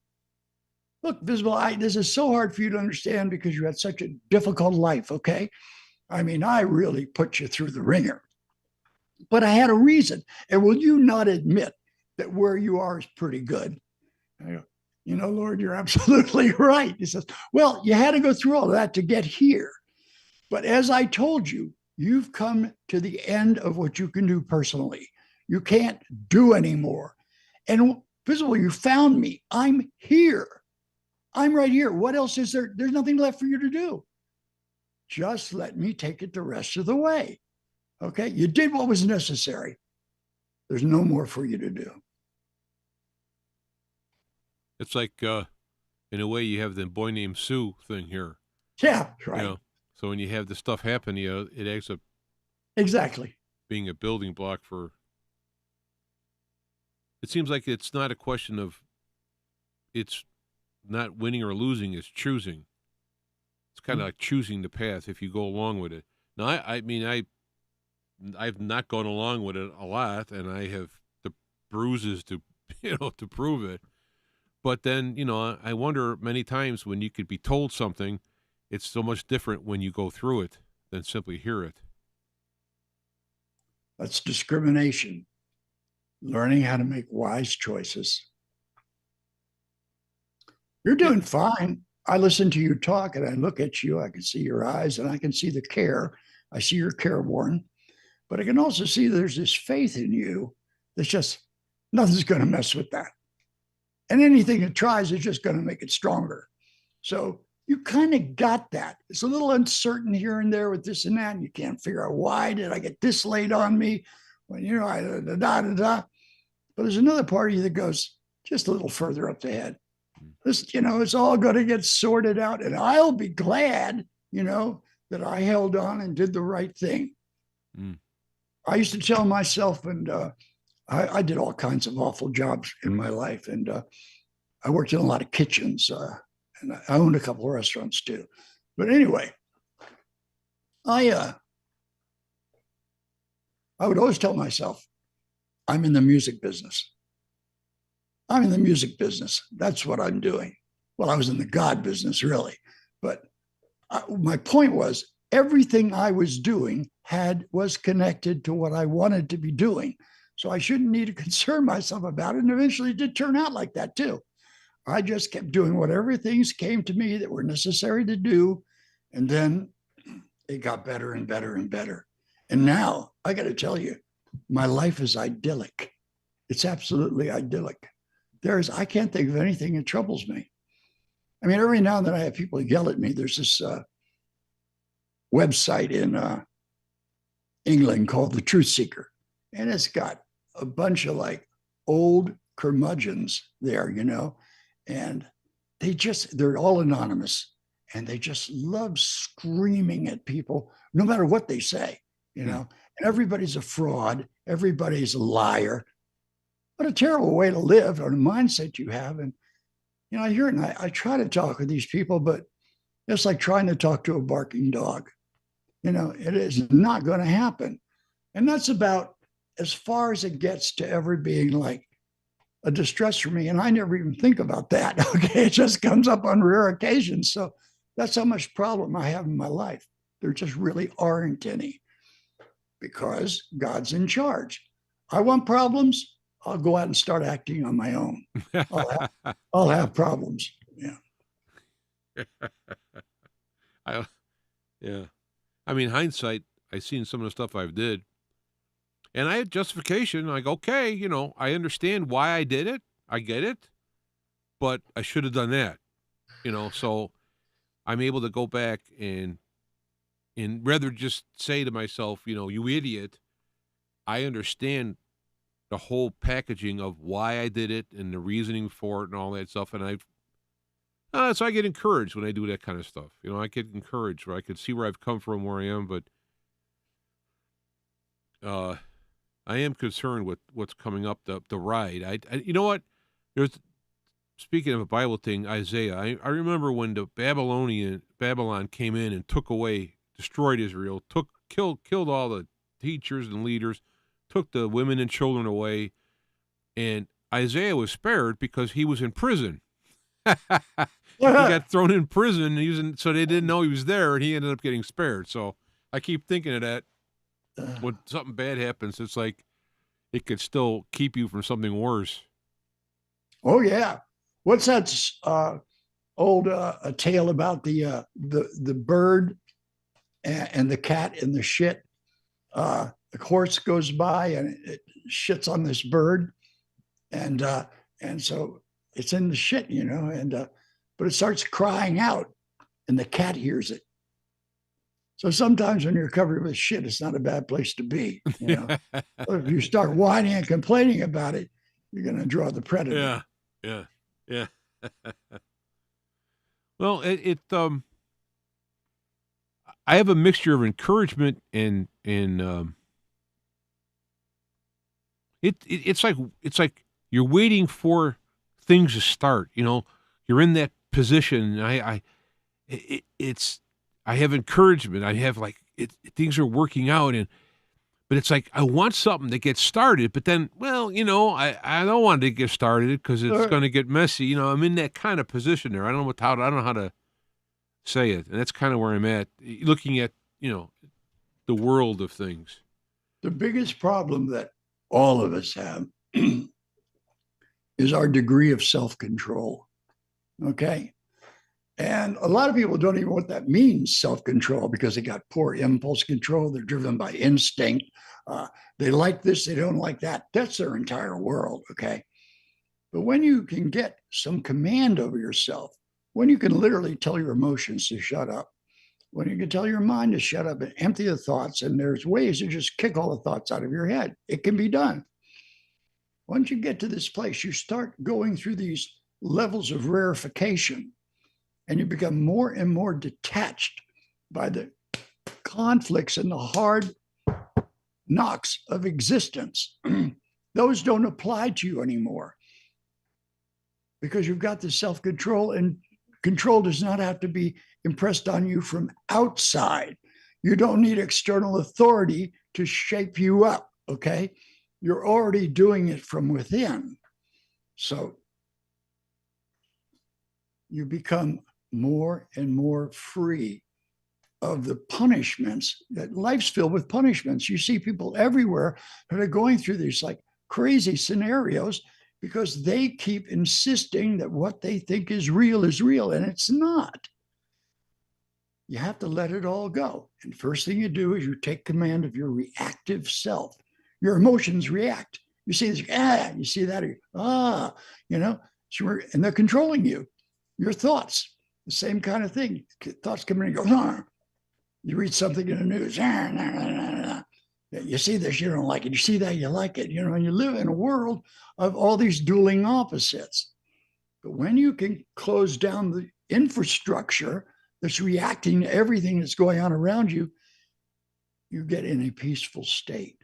Look, Visible, this is so hard for you to understand because you had such a difficult life, okay? I mean, I really put you through the ringer. But I had a reason. And will you not admit that where you are is pretty good? I go, you know, Lord, you're absolutely right. He says, well, you had to go through all of that to get here. But as I told you, you've come to the end of what you can do personally. You can't do anymore. And Visible, you found me. I'm here. I'm right here. What else is there? There's nothing left for you to do. Just let me take it the rest of the way. Okay? You did what was necessary. There's no more for you to do. It's like, in a way, you have the boy named Sue thing here. Yeah, right. You know, so when you have this stuff happen, you know, it ends up exactly being a building block for. It seems like it's not a question of. It's not winning or losing; it's choosing. It's kind of like choosing the path if you go along with it. Now, I've not gone along with it a lot, and I have the bruises to, to prove it. But then, I wonder many times when you could be told something, it's so much different when you go through it than simply hear it. That's discrimination. Learning how to make wise choices. You're doing fine. I listen to you talk and I look at you. I can see your eyes and I can see the care. I see you're careworn. But I can also see there's this faith in you that's just, nothing's going to mess with that. And anything it tries is just going to make it stronger. So, you kind of got that. It's a little uncertain here and there with this and that. And you can't figure out why did I get this laid on me when, I da. But there's another part of you that goes just a little further up the head. This, it's all going to get sorted out. And I'll be glad, that I held on and did the right thing. Mm. I used to tell myself, and I did all kinds of awful jobs in my life. And I worked in a lot of kitchens. And I owned a couple of restaurants too. But anyway, I would always tell myself, I'm in the music business. I'm in the music business. That's what I'm doing. Well, I was in the God business, really. But my point was, everything I was doing was connected to what I wanted to be doing. So I shouldn't need to concern myself about it. And eventually it did turn out like that too. I just kept doing whatever things came to me that were necessary to do. And then it got better and better and better. And now I got to tell you, my life is idyllic. It's absolutely idyllic. I can't think of anything that troubles me. I mean, every now and then I have people yell at me. There's this website in England called The Truth Seeker. And it's got a bunch of like old curmudgeons there, and they're all anonymous, and they just love screaming at people, no matter what they say, and everybody's a fraud. Everybody's a liar. What a terrible way to live, or a mindset you have. And, I hear it, and I try to talk with these people, but it's like trying to talk to a barking dog. It is not going to happen. And that's about as far as it gets to ever being like a distress for me. And I never even think about that. Okay. It just comes up on rare occasions. So that's how much problem I have in my life. There just really aren't any, because God's in charge. I want problems, I'll go out and start acting on my own. I'll have problems. Yeah. Yeah. I mean, hindsight, I've seen some of the stuff I've did, and I had justification. Like, okay, I understand why I did it. I get it, but I should have done that. So I'm able to go back and rather just say to myself, you idiot, I understand the whole packaging of why I did it and the reasoning for it and all that stuff. And so I get encouraged when I do that kind of stuff. I get encouraged where I can see where I've come from, where I am, but I am concerned with what's coming up the ride. I you know what? Speaking of a Bible thing, Isaiah, I remember when the Babylon came in and destroyed Israel, killed all the teachers and leaders, took the women and children away, and Isaiah was spared because he was in prison. He got thrown in prison, so they didn't know he was there, and he ended up getting spared. So I keep thinking of that. When something bad happens, it's like it could still keep you from something worse. Oh yeah, what's that old a tale about the bird and the cat and the shit? The horse goes by and it shits on this bird, and so it's in the shit, but it starts crying out, and the cat hears it. So sometimes when you're covered with shit, it's not a bad place to be. If you start whining and complaining about it, you're going to draw the predator. Yeah. Well, I have a mixture of encouragement and it's like you're waiting for things to start. You're in that position. I have encouragement. I have things are working out, but it's like I want something that gets started, but then, I don't want it to get started because it's going to get messy. I'm in that kind of position there. I don't know how to say it, and that's kind of where I'm at, looking at the world of things. The biggest problem that all of us have is our degree of self-control. Okay. And a lot of people don't even know what that means, self-control, because they got poor impulse control. They're driven by instinct. They like this, they don't like that. That's their entire world, okay? But when you can get some command over yourself, when you can literally tell your emotions to shut up, when you can tell your mind to shut up and empty the thoughts, and there's ways to just kick all the thoughts out of your head. It can be done. Once you get to this place, you start going through these levels of rarefication, and you become more and more detached by the conflicts and the hard knocks of existence. Those don't apply to you anymore because you've got the self-control, and control does not have to be impressed on you from outside. You don't need external authority to shape you up, okay? You're already doing it from within. So you become more and more free of the punishments. That life's filled with punishments. You see people everywhere that are going through these like crazy scenarios because they keep insisting that what they think is real, and it's not. You have to let it all go. And first thing you do is you take command of your reactive self. Your emotions react. You see this, you see that, you know, and they're controlling you. Your thoughts, the same kind of thing. Thoughts come in and go, you read something in the news, you see this, you don't like it. You see that, you like it. You know, and you live in a world of all these dueling opposites. But when you can close down the infrastructure that's reacting to everything that's going on around you, you get in a peaceful state.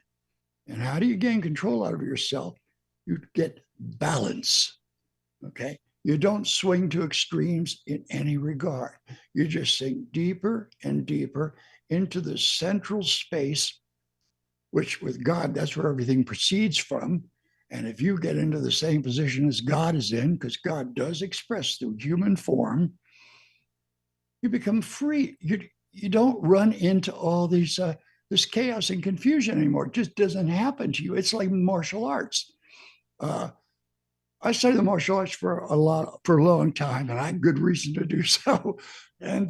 And how do you gain control out of yourself? You get balance, okay? You don't swing to extremes in any regard. You just sink deeper and deeper into the central space, which with God, that's where everything proceeds from. And if you get into the same position as God is in, because God does express through human form, you become free. You don't run into all these this chaos and confusion anymore. It just doesn't happen to you. It's like martial arts. I studied the martial arts for a long time, and I had good reason to do so. And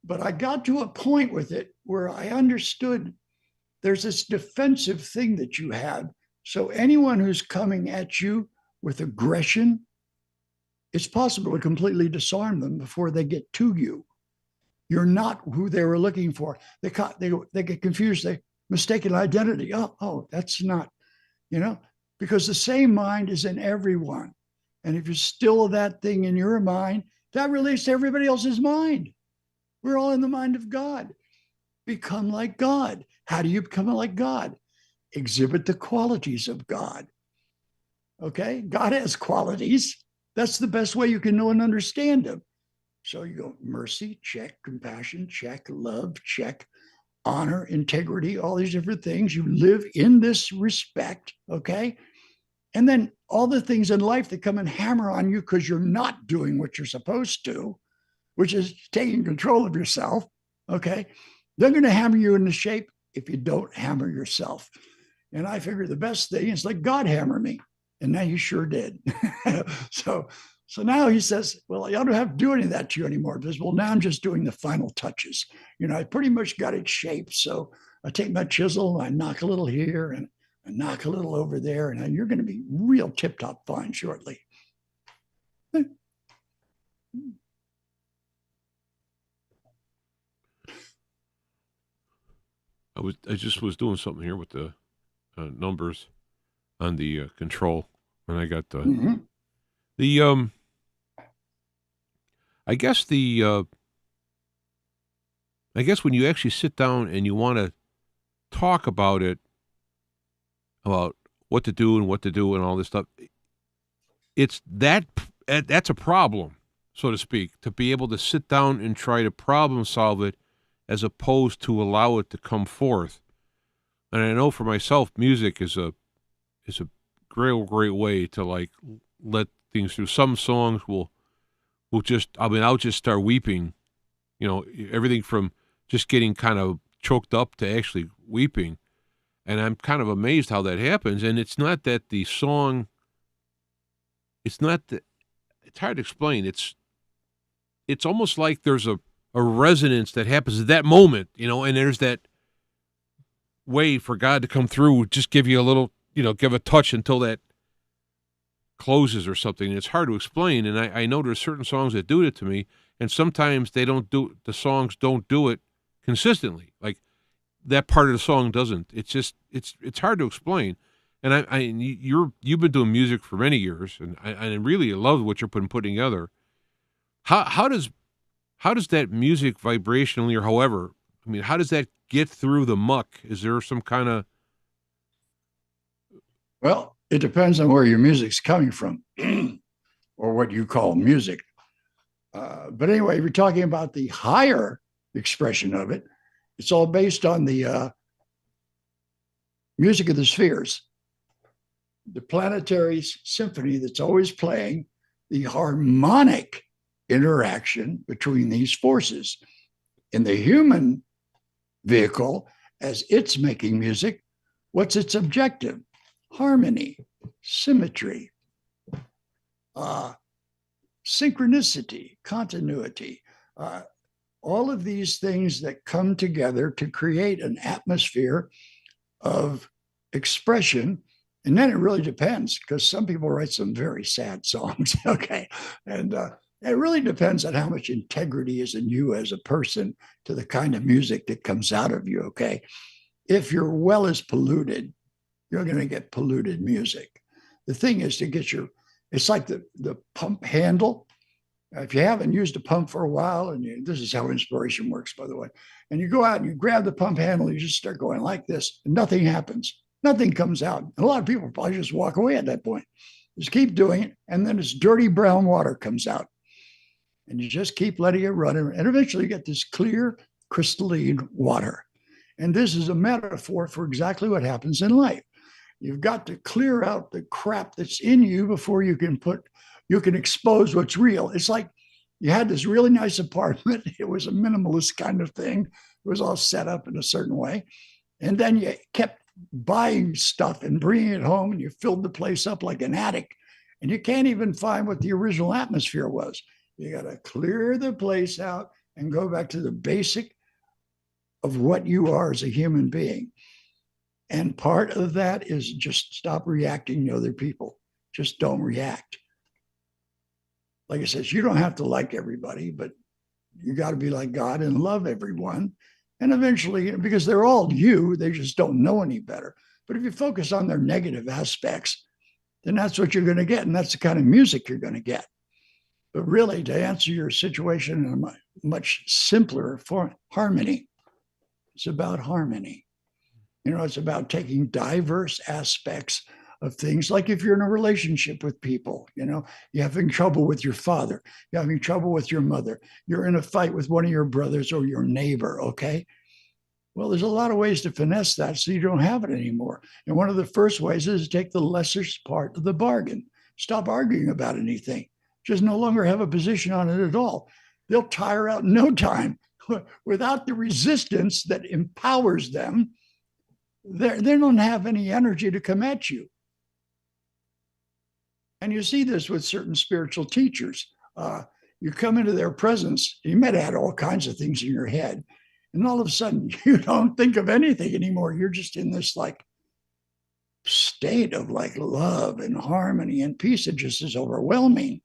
but I got to a point with it where I understood there's this defensive thing that you have. So anyone who's coming at you with aggression, it's possible to completely disarm them before they get to you. You're not who they were looking for. They get confused. They mistaken identity. Oh, that's not, you know, because the same mind is in everyone. And if you still that thing in your mind, that relates to everybody else's mind. We're all in the mind of God. Become like God. How do you become like God? Exhibit the qualities of God. Okay? God has qualities. That's the best way you can know and understand him. So you go mercy, check, compassion, check, love, check, honor, integrity, all these different things. You live in this respect, okay? And then all the things in life that come and hammer on you because you're not doing what you're supposed to, which is taking control of yourself, okay? They're going to hammer you into shape if you don't hammer yourself. And I figure the best thing is let God hammer me. And now you sure did. So now he says, well, I don't have to do any of that to you anymore. Because, well, now I'm just doing the final touches. You know, I pretty much got it shaped. So I take my chisel and I knock a little here and I knock a little over there. And you're going to be real tip-top fine shortly. I just was doing something here with the numbers on the control, and I got the I guess when you actually sit down and you want to talk about it, about what to do and all this stuff, it's that's a problem, so to speak, to be able to sit down and try to problem solve it as opposed to allow it to come forth. And I know for myself, music is a great way to like let things through. Some songs will just, I'll just start weeping, you know, everything from just getting kind of choked up to actually weeping. And I'm kind of amazed how that happens. And it's not that the song, it's hard to explain. It's almost like there's a resonance that happens at that moment, you know, and there's that way for God to come through, just give you a little, you know, give a touch until that closes or something, and it's hard to explain. And I know there's certain songs that do it to me, and sometimes the songs don't do it consistently. Like that part of the song doesn't. It's just it's hard to explain. And you've been doing music for many years, and I really love what you're putting together. How does that music vibrationally, or however, I mean, how does that get through the muck? Is there some kind of... Well, it depends on where your music's coming from or what you call music. But anyway, if you're talking about the higher expression of it, it's all based on the music of the spheres, the planetary symphony that's always playing, the harmonic interaction between these forces. In the human vehicle, as it's making music, what's its objective? Harmony, symmetry, synchronicity, continuity, all of these things that come together to create an atmosphere of expression. And then it really depends, because some people write some very sad songs, okay? And it really depends on how much integrity is in you as a person to the kind of music that comes out of you, okay? If your well is polluted, you're going to get polluted music. The thing is to get it's like the pump handle. If you haven't used a pump for a while, and this is how inspiration works, by the way, and you go out and you grab the pump handle, you just start going like this, and nothing happens. Nothing comes out. And a lot of people probably just walk away at that point. Just keep doing it, and then this dirty brown water comes out. And you just keep letting it run, and eventually you get this clear, crystalline water. And this is a metaphor for exactly what happens in life. You've got to clear out the crap that's in you before you can expose what's real. It's like you had this really nice apartment. It was a minimalist kind of thing. It was all set up in a certain way. And then you kept buying stuff and bringing it home, and you filled the place up like an attic. And you can't even find what the original atmosphere was. You got to clear the place out and go back to the basic of what you are as a human being. And part of that is just stop reacting to other people. Just don't react. Like I said, you don't have to like everybody, but you got to be like God and love everyone. And eventually, because they're all you, they just don't know any better. But if you focus on their negative aspects, then that's what you're going to get. And that's the kind of music you're going to get. But really, to answer your situation in a much simpler form, harmony. It's about harmony. It's about taking diverse aspects of things. Like if you're in a relationship with people, you're having trouble with your father, you're having trouble with your mother, you're in a fight with one of your brothers or your neighbor, okay? Well, there's a lot of ways to finesse that so you don't have it anymore. And one of the first ways is to take the lesser part of the bargain. Stop arguing about anything. Just no longer have a position on it at all. They'll tire out in no time. Without the resistance that empowers them, they don't have any energy to come at you. And you see this with certain spiritual teachers. You come into their presence, you might have had all kinds of things in your head, and all of a sudden you don't think of anything anymore. You're just in this like state of like love and harmony and peace. It just is overwhelming.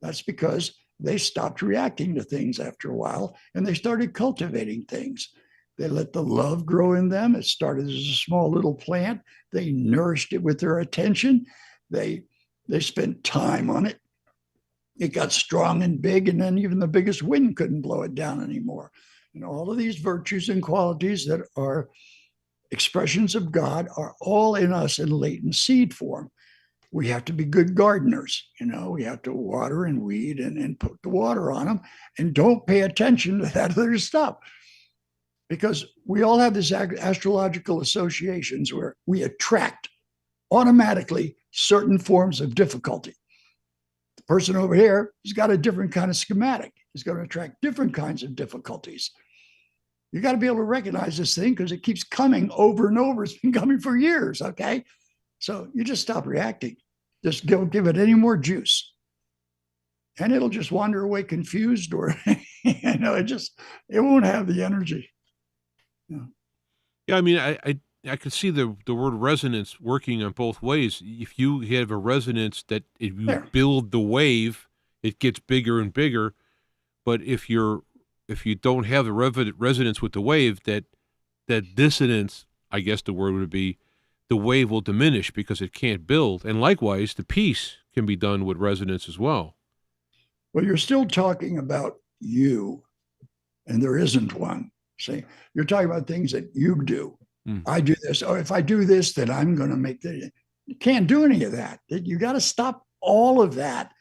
That's because they stopped reacting to things after a while, and they started cultivating things. They let the love grow in them. It started as a small little plant. They nourished it with their attention. They spent time on it. It got strong and big, and then even the biggest wind couldn't blow it down anymore. And all of these virtues and qualities that are expressions of God are all in us in latent seed form. We have to be good gardeners. We have to water and weed and put the water on them, and don't pay attention to that other stuff. Because we all have this astrological associations where we attract automatically certain forms of difficulty. The person over here has got a different kind of schematic. He's going to attract different kinds of difficulties. You got to be able to recognize this thing because it keeps coming over and over. It's been coming for years, okay? So you just stop reacting. Just don't give it any more juice. And it'll just wander away confused, or, it won't have the energy. Yeah, I mean, I could see the word resonance working on both ways. If you have a resonance that if you There. build the wave, it gets bigger and bigger. But if you don't have the resonance with the wave, that dissonance, I guess the word would be, the wave will diminish because it can't build. And likewise, the peace can be done with resonance as well. Well, you're still talking about you, and there isn't one. See, you're talking about things that you do. I do this. Or if I do this, then I'm going to make the. You can't do any of that. You got to stop all of that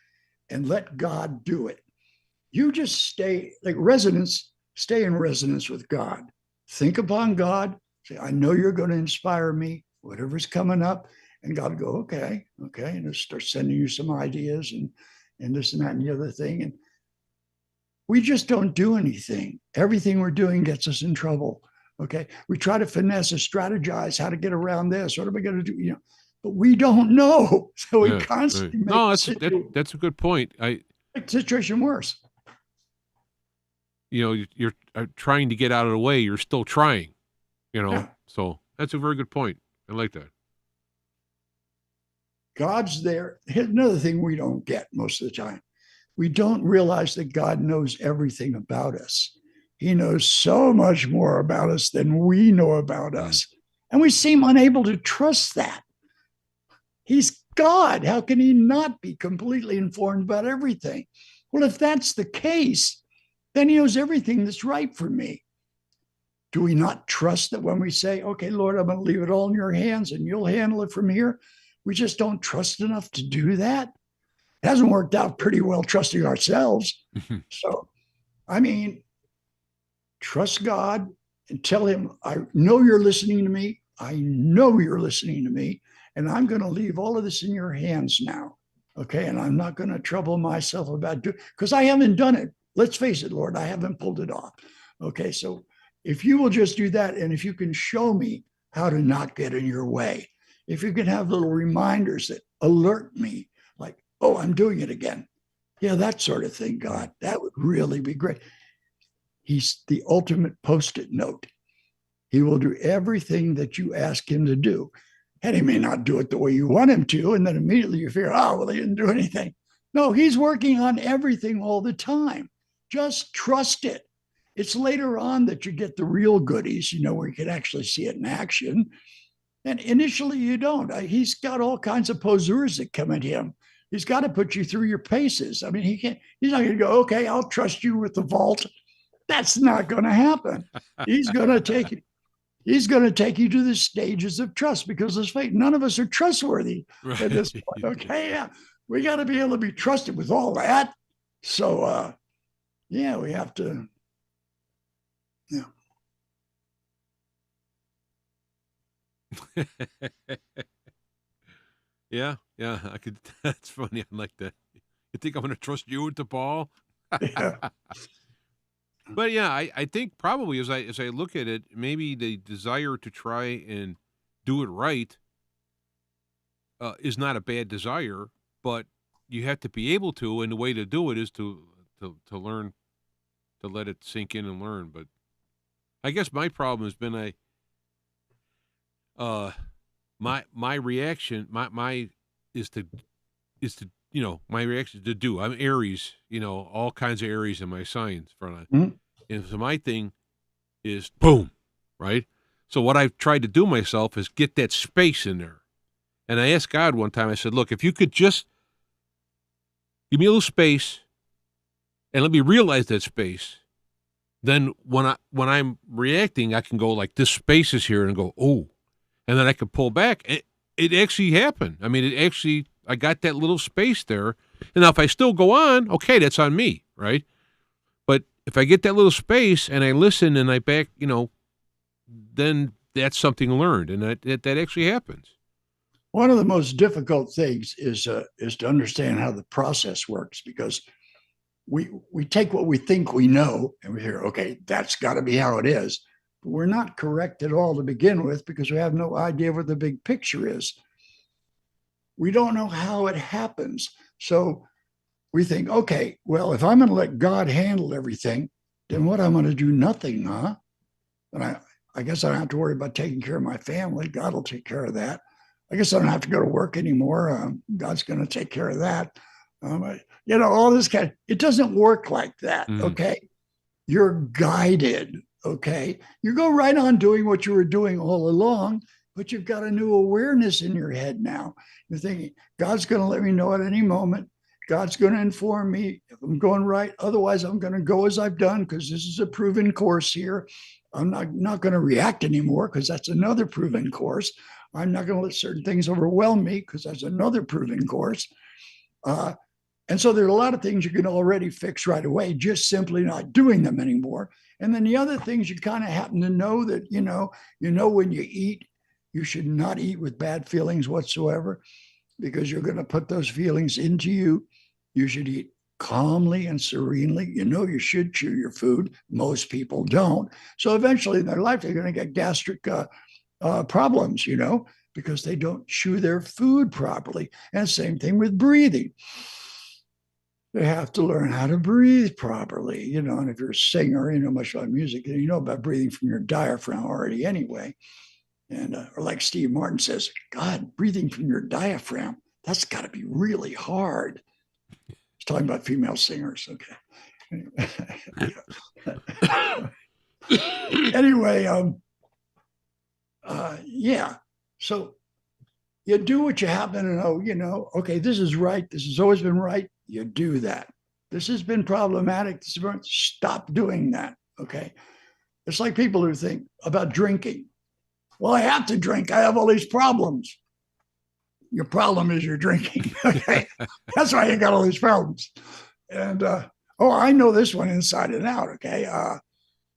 and let God do it. You just stay like resonance, stay in resonance with God. Think upon God. Say, I know you're going to inspire me, whatever's coming up. And God will go, okay. And he'll start sending you some ideas and this and that and the other thing. And we just don't do anything. Everything we're doing gets us in trouble. Okay. We try to finesse or strategize how to get around this. What are we going to do? But we don't know. So we constantly make no, that's a good point. make the situation worse. You're trying to get out of the way. You're still trying, Yeah. So that's a very good point. I like that. God's there. Here's another thing we don't get most of the time. We don't realize that God knows everything about us. He knows so much more about us than we know about us. And we seem unable to trust that. He's God. How can he not be completely informed about everything? Well, if that's the case, then he knows everything that's right for me. Do we not trust that when we say, okay, Lord, I'm going to leave it all in your hands and you'll handle it from here? We just don't trust enough to do that. It hasn't worked out pretty well trusting ourselves. So, trust God and tell him, I know you're listening to me. I know you're listening to me. And I'm going to leave all of this in your hands now. Okay. And I'm not going to trouble myself about doing because I haven't done it. Let's face it, Lord, I haven't pulled it off. Okay. So if you will just do that, and if you can show me how to not get in your way, if you can have little reminders that alert me, like, oh, I'm doing it again. Yeah, that sort of thing, God, that would really be great. He's the ultimate Post-it note. He will do everything that you ask him to do. And he may not do it the way you want him to. And then immediately you figure, oh, well, he didn't do anything. No, he's working on everything all the time. Just trust it. It's later on that you get the real goodies, where you can actually see it in action. And initially you don't. He's got all kinds of poseurs that come at him. He's got to put you through your paces. He's not going to go, okay, I'll trust you with the vault. That's not going to happen. He's going to take you. He's going to take you to the stages of trust because let's face it, none of us are trustworthy at this point. Okay. Yeah. We got to be able to be trusted with all that. So, we have to, Yeah, I could. That's funny. I like that. You think I'm going to trust you with the ball? yeah. But yeah, I think probably as I look at it, maybe the desire to try and do it right is not a bad desire, but you have to be able to, and the way to do it is to learn, to let it sink in and learn. But I guess my problem has been my reaction my is to my reaction is to do. I'm Aries, all kinds of Aries in my signs front. And so my thing is boom, right? So what I've tried to do myself is get that space in there. And I asked God one time, I said, look, if you could just give me a little space and let me realize that space, then when I'm reacting, I can go like this space is here and go, oh, and then I could pull back. It actually happened. I got that little space there. And now if I still go on, okay, that's on me, right? But if I get that little space and I listen and I back, then that's something learned. And that actually happens. One of the most difficult things is to understand how the process works because we take what we think we know and we hear, okay, that's got to be how it is. But we're not correct at all to begin with because we have no idea what the big picture is. We don't know how it happens. So we think, okay, well, if I'm going to let God handle everything, then what I'm going to do nothing, huh? And I guess I don't have to worry about taking care of my family. God will take care of that. I guess I don't have to go to work anymore. God's going to take care of that. All this it doesn't work like that. Okay. You're guided. Okay. You go right on doing what you were doing all along, but you've got a new awareness in your head now. You're thinking, God's going to let me know at any moment. God's going to inform me if I'm going right. Otherwise, I'm going to go as I've done because this is a proven course here. I'm not going to react anymore because that's another proven course. I'm not going to let certain things overwhelm me because that's another proven course. And so there are a lot of things you can already fix right away, just simply not doing them anymore. And then the other things you kind of happen to know that, when you eat, you should not eat with bad feelings whatsoever because you're going to put those feelings into you. You should eat calmly and serenely. You should chew your food. Most people don't. So eventually in their life, they're going to get gastric problems, because they don't chew their food properly. And same thing with breathing. They have to learn how to breathe properly, and if you're a singer, you know much about music, you know about breathing from your diaphragm already anyway. And or like Steve Martin says, God, breathing from your diaphragm, that's got to be really hard. He's talking about female singers. Okay. Anyway, yeah. So you do what you happen to know, okay, this is right. This has always been right. You do that. This has been problematic. Stop doing that. Okay. It's like people who think about drinking. Well, I have to drink. I have all these problems. Your problem is you're drinking. Okay. That's why you got all these problems. And, I know this one inside and out. Okay.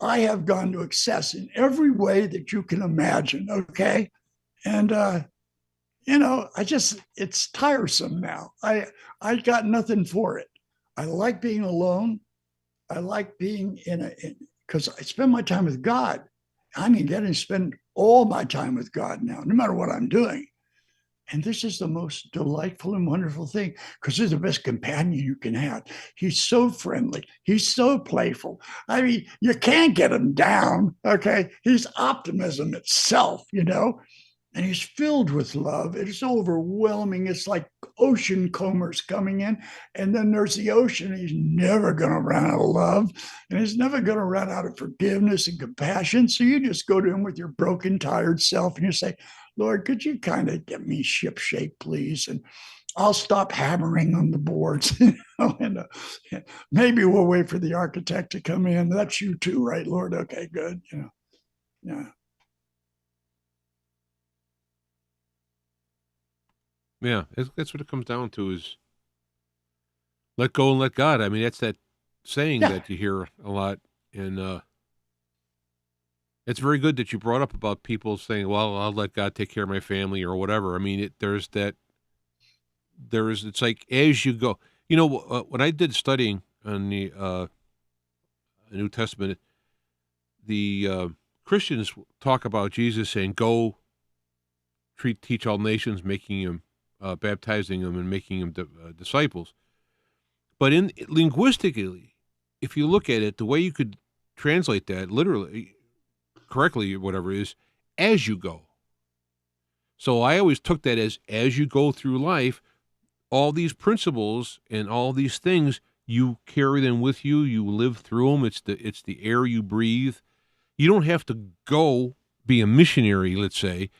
I have gone to excess in every way that you can imagine. Okay. And, it's tiresome now. I got nothing for it. I like being alone. I like being because I spend my time with God. I'm getting to spend all my time with God now, no matter what I'm doing. And this is the most delightful and wonderful thing because he's the best companion you can have. He's so friendly. He's so playful. You can't get him down. Okay. He's optimism itself, and he's filled with love. It's overwhelming. It's like ocean combers coming in. And then there's the ocean. He's never going to run out of love. And he's never going to run out of forgiveness and compassion. So you just go to him with your broken, tired self and you say, Lord, could you kind of get me shipshape, please? And I'll stop hammering on the boards. And maybe we'll wait for the architect to come in. That's you too, right, Lord? Okay, good. Yeah. Yeah, that's what it comes down to is let go and let God. That's that saying that you hear a lot. And it's very good that you brought up about people saying, well, I'll let God take care of my family or whatever. It's like as you go. When I did studying on the New Testament, the Christians talk about Jesus saying, go teach all nations, making them baptizing them and making them disciples. But linguistically, if you look at it, the way you could translate that literally, correctly, whatever is, as you go. So I always took that as you go through life, all these principles and all these things, you carry them with you. You live through them. It's the air you breathe. You don't have to go be a missionary, let's say.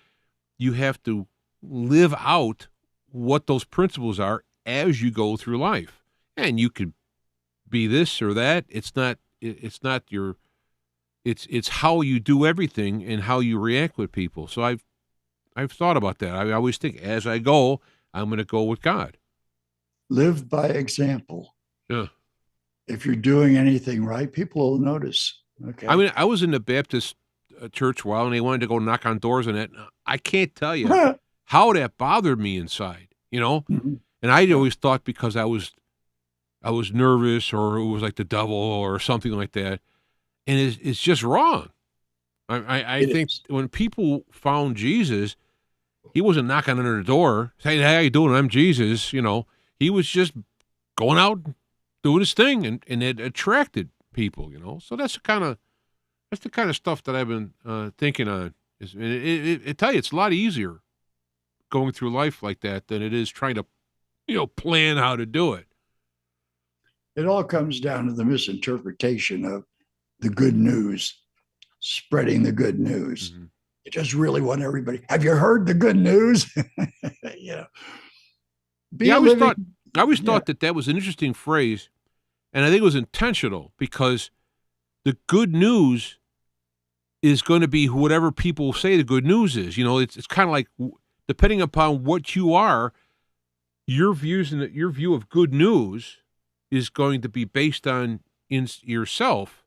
You have to live out what those principles are as you go through life. And you could be this or that. It's how you do everything and how you react with people. So I've thought about that. I always think as I go, I'm going to go with God. Live by example. Yeah. If you're doing anything right, people will notice. Okay. I was in the Baptist church a while, and they wanted to go knock on doors and that. I can't tell you how that bothered me inside, Mm-hmm. And I always thought because I was nervous or it was like the devil or something like that. And it's just wrong. I think when people found Jesus, he wasn't knocking on their door saying, hey, how you doing? I'm Jesus. He was just going out doing his thing and it attracted people, So that's the kind of That's the kind of stuff that I've been thinking on. I tell you, it's a lot easier going through life like that than it is trying to, plan how to do it. It all comes down to the misinterpretation of the good news, spreading the good news. Mm-hmm. You just really want everybody. Have you heard the good news? Yeah. I always thought that was an interesting phrase, and I think it was intentional because the good news is going to be whatever people say the good news is. It's kind of like, depending upon what you are, your views and your view of good news is going to be based on in yourself.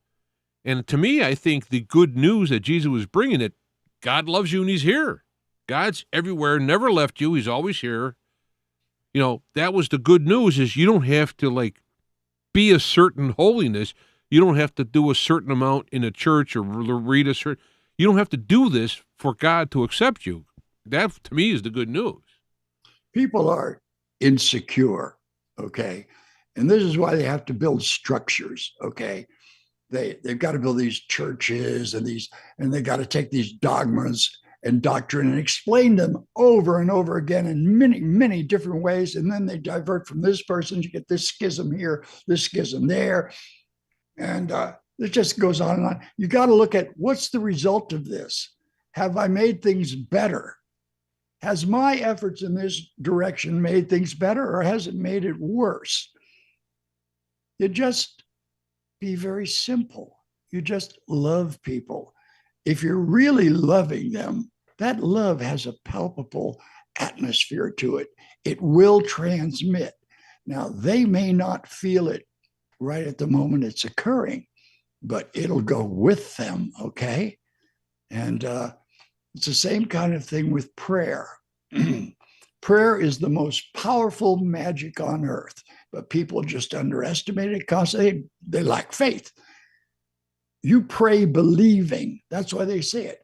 And to me, I think the good news that Jesus was bringing, it, God loves you and he's here. God's everywhere, never left you. He's always here. That was the good news, is you don't have to be a certain holiness. You don't have to do a certain amount in a church or read a certain, you don't have to do this for God to accept you. That to me is the good news. People are insecure. Okay. And this is why they have to build structures. Okay. They've got to build these churches and they got to take these dogmas and doctrine and explain them over and over again in many, many different ways. And then they divert from this person. You get this schism here, this schism there. And it just goes on and on. You got to look at what's the result of this. Have I made things better? Has my efforts in this direction made things better, or has it made it worse? You just be very simple. You just love people. If you're really loving them, that love has a palpable atmosphere to it. It will transmit. Now, they may not feel it right at the moment it's occurring, but it'll go with them, okay? And it's the same kind of thing with prayer. Prayer is the most powerful magic on earth, but people just underestimate it because they lack faith. You pray believing. That's why they say it.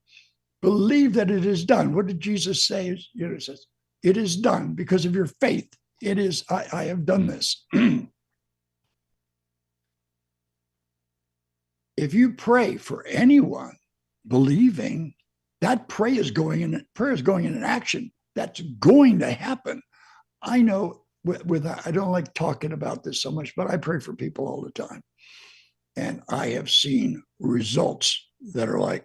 Believe that it is done. What did Jesus say? It says, it is done because of your faith. It is, I have done this. If you pray for anyone believing, that prayer is going in an action. That's going to happen. I know I don't like talking about this so much, but I pray for people all the time. And I have seen results that are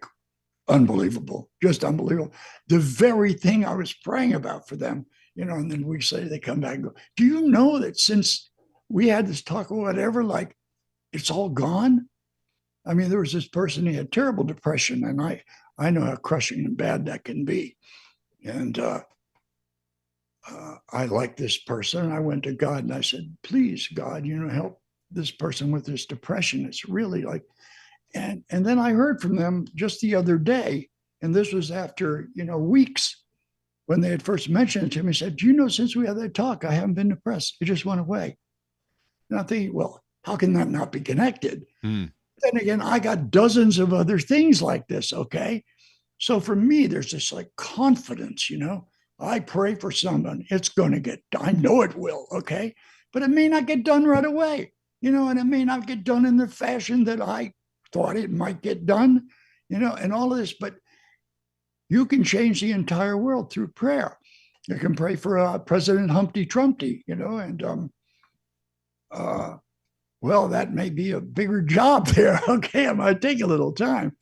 unbelievable, just unbelievable. The very thing I was praying about for them, and then weeks later they come back and go, do you know that since we had this talk or whatever, it's all gone? I mean, there was this person, he had terrible depression, and I know how crushing and bad that can be. And I like this person. And I went to God and I said, please, God, help this person with this depression. It's really and then I heard from them just the other day, and this was after, weeks when they had first mentioned it to me, said, since we had that talk, I haven't been depressed. It just went away. And I'm thinking, well, how can that not be connected? Then again, I got dozens of other things like this. Okay. So for me, there's this confidence, I pray for someone, it's going to get done. I know it will. Okay. But it may not get done right away, and it may not get done in the fashion that I thought it might get done, and all of this, but you can change the entire world through prayer. You can pray for President Humpty Trumpty, and well, that may be a bigger job there. Okay, it might take a little time,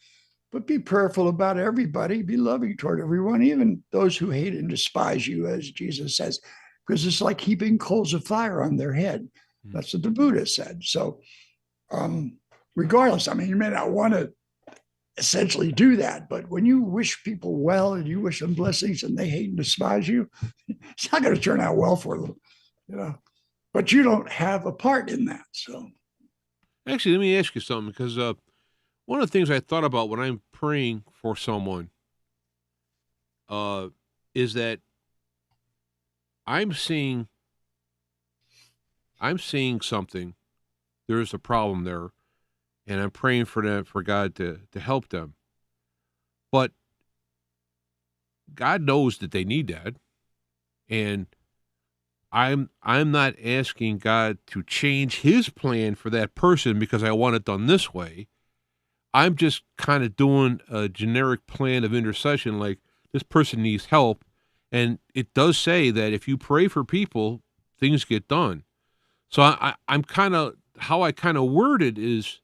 but be prayerful about everybody. Be loving toward everyone, even those who hate and despise you, as Jesus says, because it's like heaping coals of fire on their head. That's what the Buddha said. So regardless, I mean, you may not want to essentially do that, but when you wish people well and you wish them blessings and they hate and despise you, it's not going to turn out well for them, but you don't have a part in that. So actually, let me ask you something, because one of the things I thought about when I'm praying for someone is that I'm seeing something. There's a problem there, and I'm praying for them, for God to help them. But God knows that they need that, and I'm not asking God to change his plan for that person because I want it done this way. I'm just kind of doing a generic plan of intercession, like this person needs help. And it does say that if you pray for people, things get done. So I'm kind of, how I kind of word it is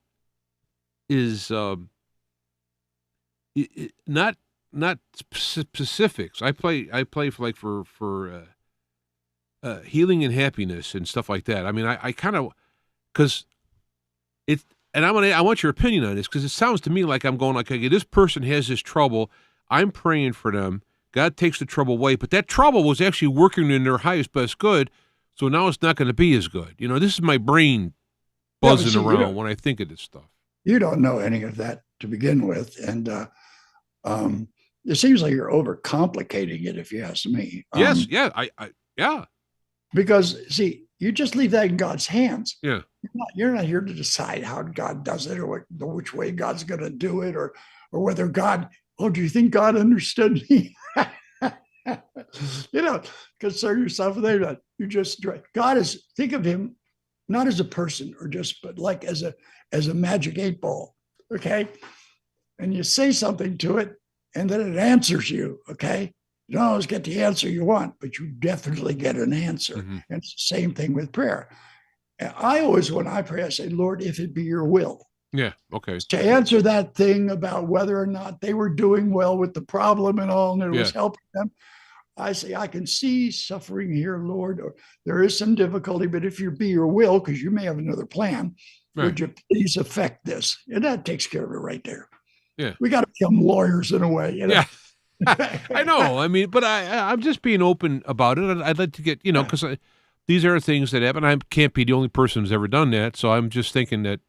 not specifics. I play for healing and happiness and stuff like that. I mean, I kind of, because it, and I want your opinion on this, because it sounds to me like I'm going like, okay, this person has this trouble. I'm praying for them. God takes the trouble away, but that trouble was actually working in their highest best good. So now it's not going to be as good. You know, this is my brain buzzing around when I think of this stuff. You don't know any of that to begin with, and it seems like you're overcomplicating it, if you ask me. Yes, yeah. Because see, you just leave that in God's hands. Yeah. You're not here to decide how God does it, or which way God's going to do it, or whether God. Oh, do you think God understood me? Concern yourself with that. You just God is, think of him not as a person but like as a magic 8-ball. Okay. And you say something to it and then it answers you. Okay. You don't always get the answer you want, but you definitely get an answer. Mm-hmm. And it's the same thing with prayer. And I always, when I pray, I say, Lord, if it be your will. Yeah. Okay. To answer that thing about whether or not they were doing well with the problem and all, and it was helping them. I say, I can see suffering here, Lord, or there is some difficulty, but if you be your will, because you may have another plan, would you please affect this? And that takes care of it right there. Yeah. We got to become lawyers in a way. Yeah. I know. I mean, but I'm just being open about it. I'd like to get, because these are things that happen. I can't be the only person who's ever done that. So I'm just thinking that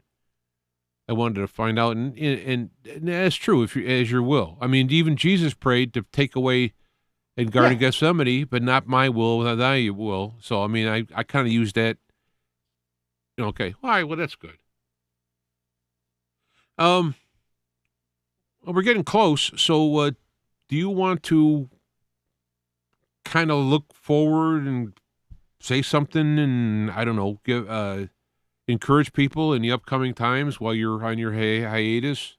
I wanted to find out. And that's true, as your will. I mean, even Jesus prayed to take away and Garden Gethsemane, but not my will, not thy will. So, I mean, I kind of use that. Okay. All right. Well, that's good. Well, we're getting close. So, do you want to kind of look forward and say something and, I don't know, give encourage people in the upcoming times while you're on your hiatus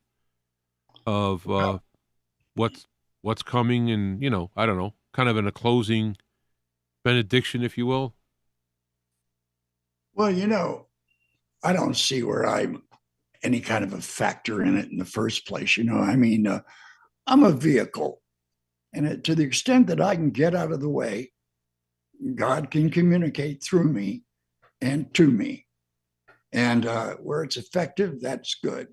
of what's coming and, I don't know, kind of in a closing benediction, if you will? Well, I don't see where I'm any kind of a factor in it in the first place. I mean, I'm a vehicle. And to the extent that I can get out of the way, God can communicate through me and to me. And where it's effective, that's good.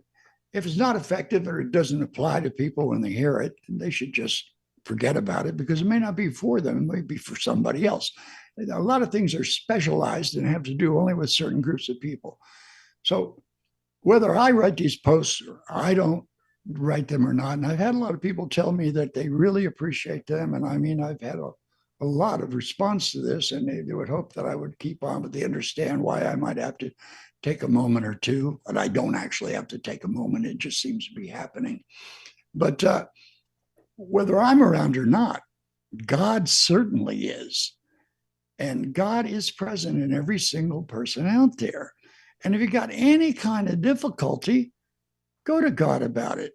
If it's not effective or it doesn't apply to people when they hear it, they should just forget about it, because it may not be for them. It may be for somebody else. A lot of things are specialized and have to do only with certain groups of people. So whether I write these posts or I don't write them or not, and I've had a lot of people tell me that they really appreciate them. And I mean, I've had a lot of response to this, and they would hope that I would keep on, but they understand why I might have to take a moment or two. But I don't actually have to take a moment. It just seems to be happening. But whether I'm around or not, God certainly is. And God is present in every single person out there. And if you got any kind of difficulty, go to God about it.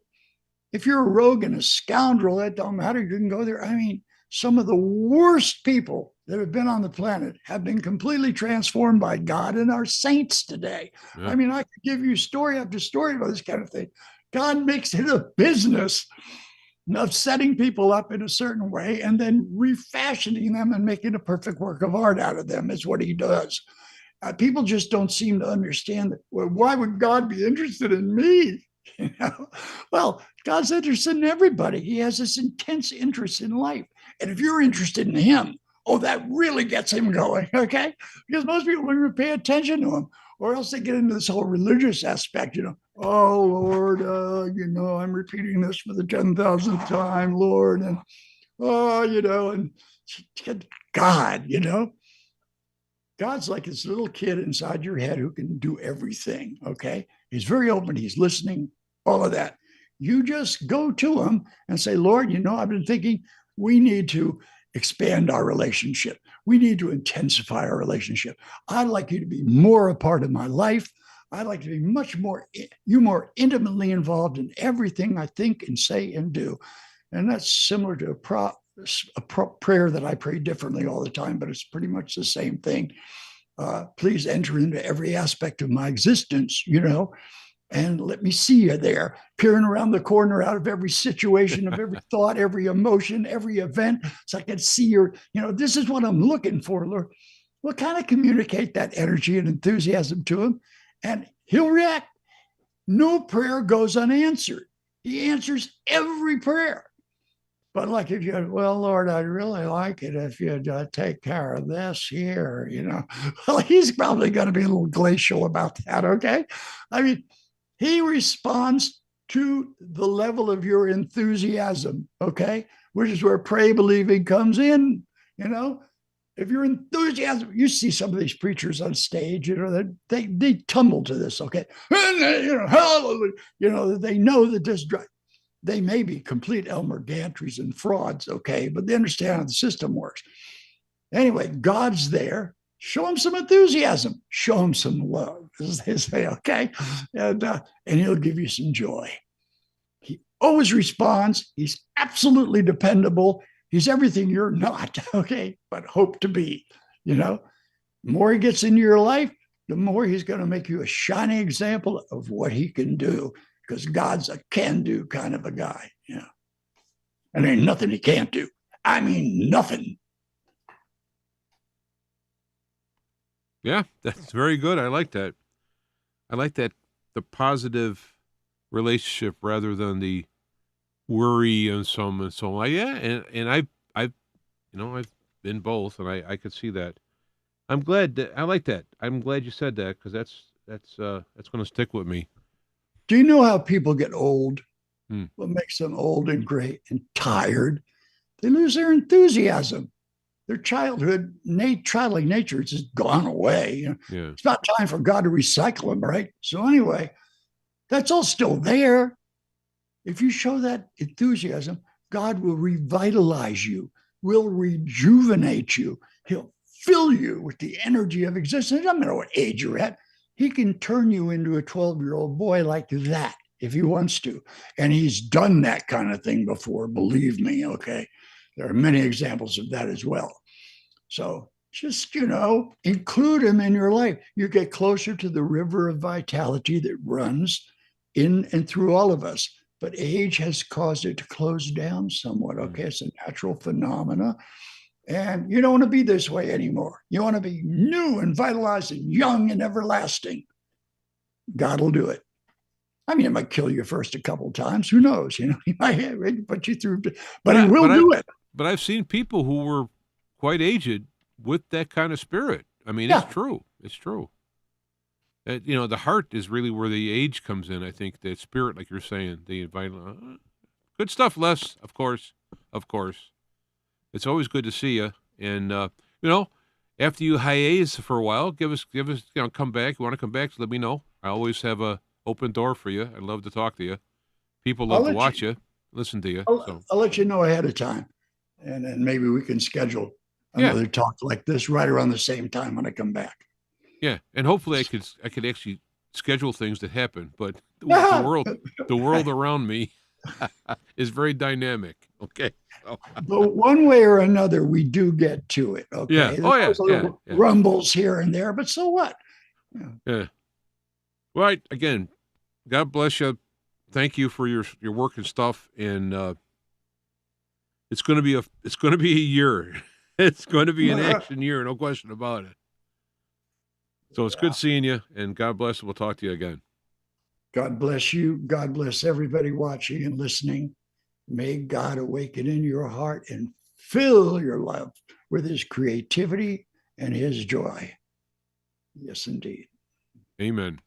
If you're a rogue and a scoundrel, that don't matter. You can go there. I mean, some of the worst people that have been on the planet have been completely transformed by God and are saints today. Yeah. I mean, I could give you story after story about this kind of thing. God makes it a business of setting people up in a certain way and then refashioning them and making a perfect work of art out of them is what he does. People just don't seem to understand that. Well, why would God be interested in me? Well, God's interested in everybody. He has this intense interest in life. And if you're interested in him, that really gets him going, okay? Because most people don't even pay attention to him, or else they get into this whole religious aspect, oh, Lord, I'm repeating this for the 10,000th time, Lord, and, and God, God's like this little kid inside your head who can do everything, okay? He's very open, he's listening, all of that. You just go to him and say, Lord, I've been thinking we need to expand our relationship. We need to intensify our relationship. I'd like you to be more a part of my life. I'd like to be more intimately involved in everything I think and say and do. And that's similar to a prayer that I pray differently all the time, but it's pretty much the same thing. Please enter into every aspect of my existence, and let me see you there, peering around the corner out of every situation, of every thought, every emotion, every event. So I can see this is what I'm looking for, Lord. Well, kind of communicate that energy and enthusiasm to him, and he'll react. No prayer goes unanswered. He answers every prayer. But like if you, well, Lord, I'd really like it if you'd take care of this here, Well, he's probably going to be a little glacial about that, okay? I mean, he responds to the level of your enthusiasm, okay? Which is where pray believing comes in, If you're enthusiasm, you see some of these preachers on stage, they tumble to this, okay? Hallelujah, they know that this they may be complete Elmer Gantries and frauds, okay, but they understand how the system works. Anyway, God's there. Show him some enthusiasm. Show him some love, as they say, okay? And he'll give you some joy. He always responds. He's absolutely dependable. He's everything you're not, okay, but hope to be, The more he gets into your life, the more he's going to make you a shining example of what he can do, because God's a can-do kind of a guy, And there ain't nothing he can't do. I mean, nothing. Yeah, that's very good. I like that. The positive relationship rather than the worry and so on and so on. Yeah, and I've been both, and I could see that. I'm glad that I like that. I'm glad you said that, because that's going to stick with me. Do you know how people get old? What makes them old and gray and tired? They lose their enthusiasm. Their childhood, childlike nature has just gone away. Yeah. It's not time for God to recycle them, right? So anyway, that's all still there. If you show that enthusiasm, God will revitalize you, will rejuvenate you. He'll fill you with the energy of existence. It doesn't matter what age you're at. He can turn you into a 12-year-old boy like that if he wants to. And he's done that kind of thing before, believe me, okay? There are many examples of that as well. So just, include him in your life. You get closer to the river of vitality that runs in and through all of us. But age has caused it to close down somewhat, okay? It's a natural phenomena. And you don't want to be this way anymore. You want to be new and vitalized and young and everlasting. God will do it. I mean, it might kill you first a couple of times. Who knows? He might put you through, but he will do it. But I've seen people who were quite aged with that kind of spirit. I mean, It's true. It's true. The heart is really where the age comes in. I think the spirit, like you're saying, the vital, good stuff. Les, of course. It's always good to see you. And after you hiatus for a while, give us, come back. You want to come back? Let me know. I always have a open door for you. I'd love to talk to you. People love to watch you, listen to you. I'll let you know ahead of time, and then maybe we can schedule another talk like this right around the same time when I come back. Yeah, and hopefully I could actually schedule things that happen. But the world around me is very dynamic. Okay, but one way or another, we do get to it. Okay. Yeah. There's rumbles here and there, but so what? Yeah. Right. Again, God bless you. Thank you for your work and stuff. And it's going to be a year. It's going to be an action year, no question about it. So it's good seeing you, and God bless. We'll talk to you again. God bless you. God bless everybody watching and listening. May God awaken in your heart and fill your life with his creativity and his joy. Yes, indeed. Amen.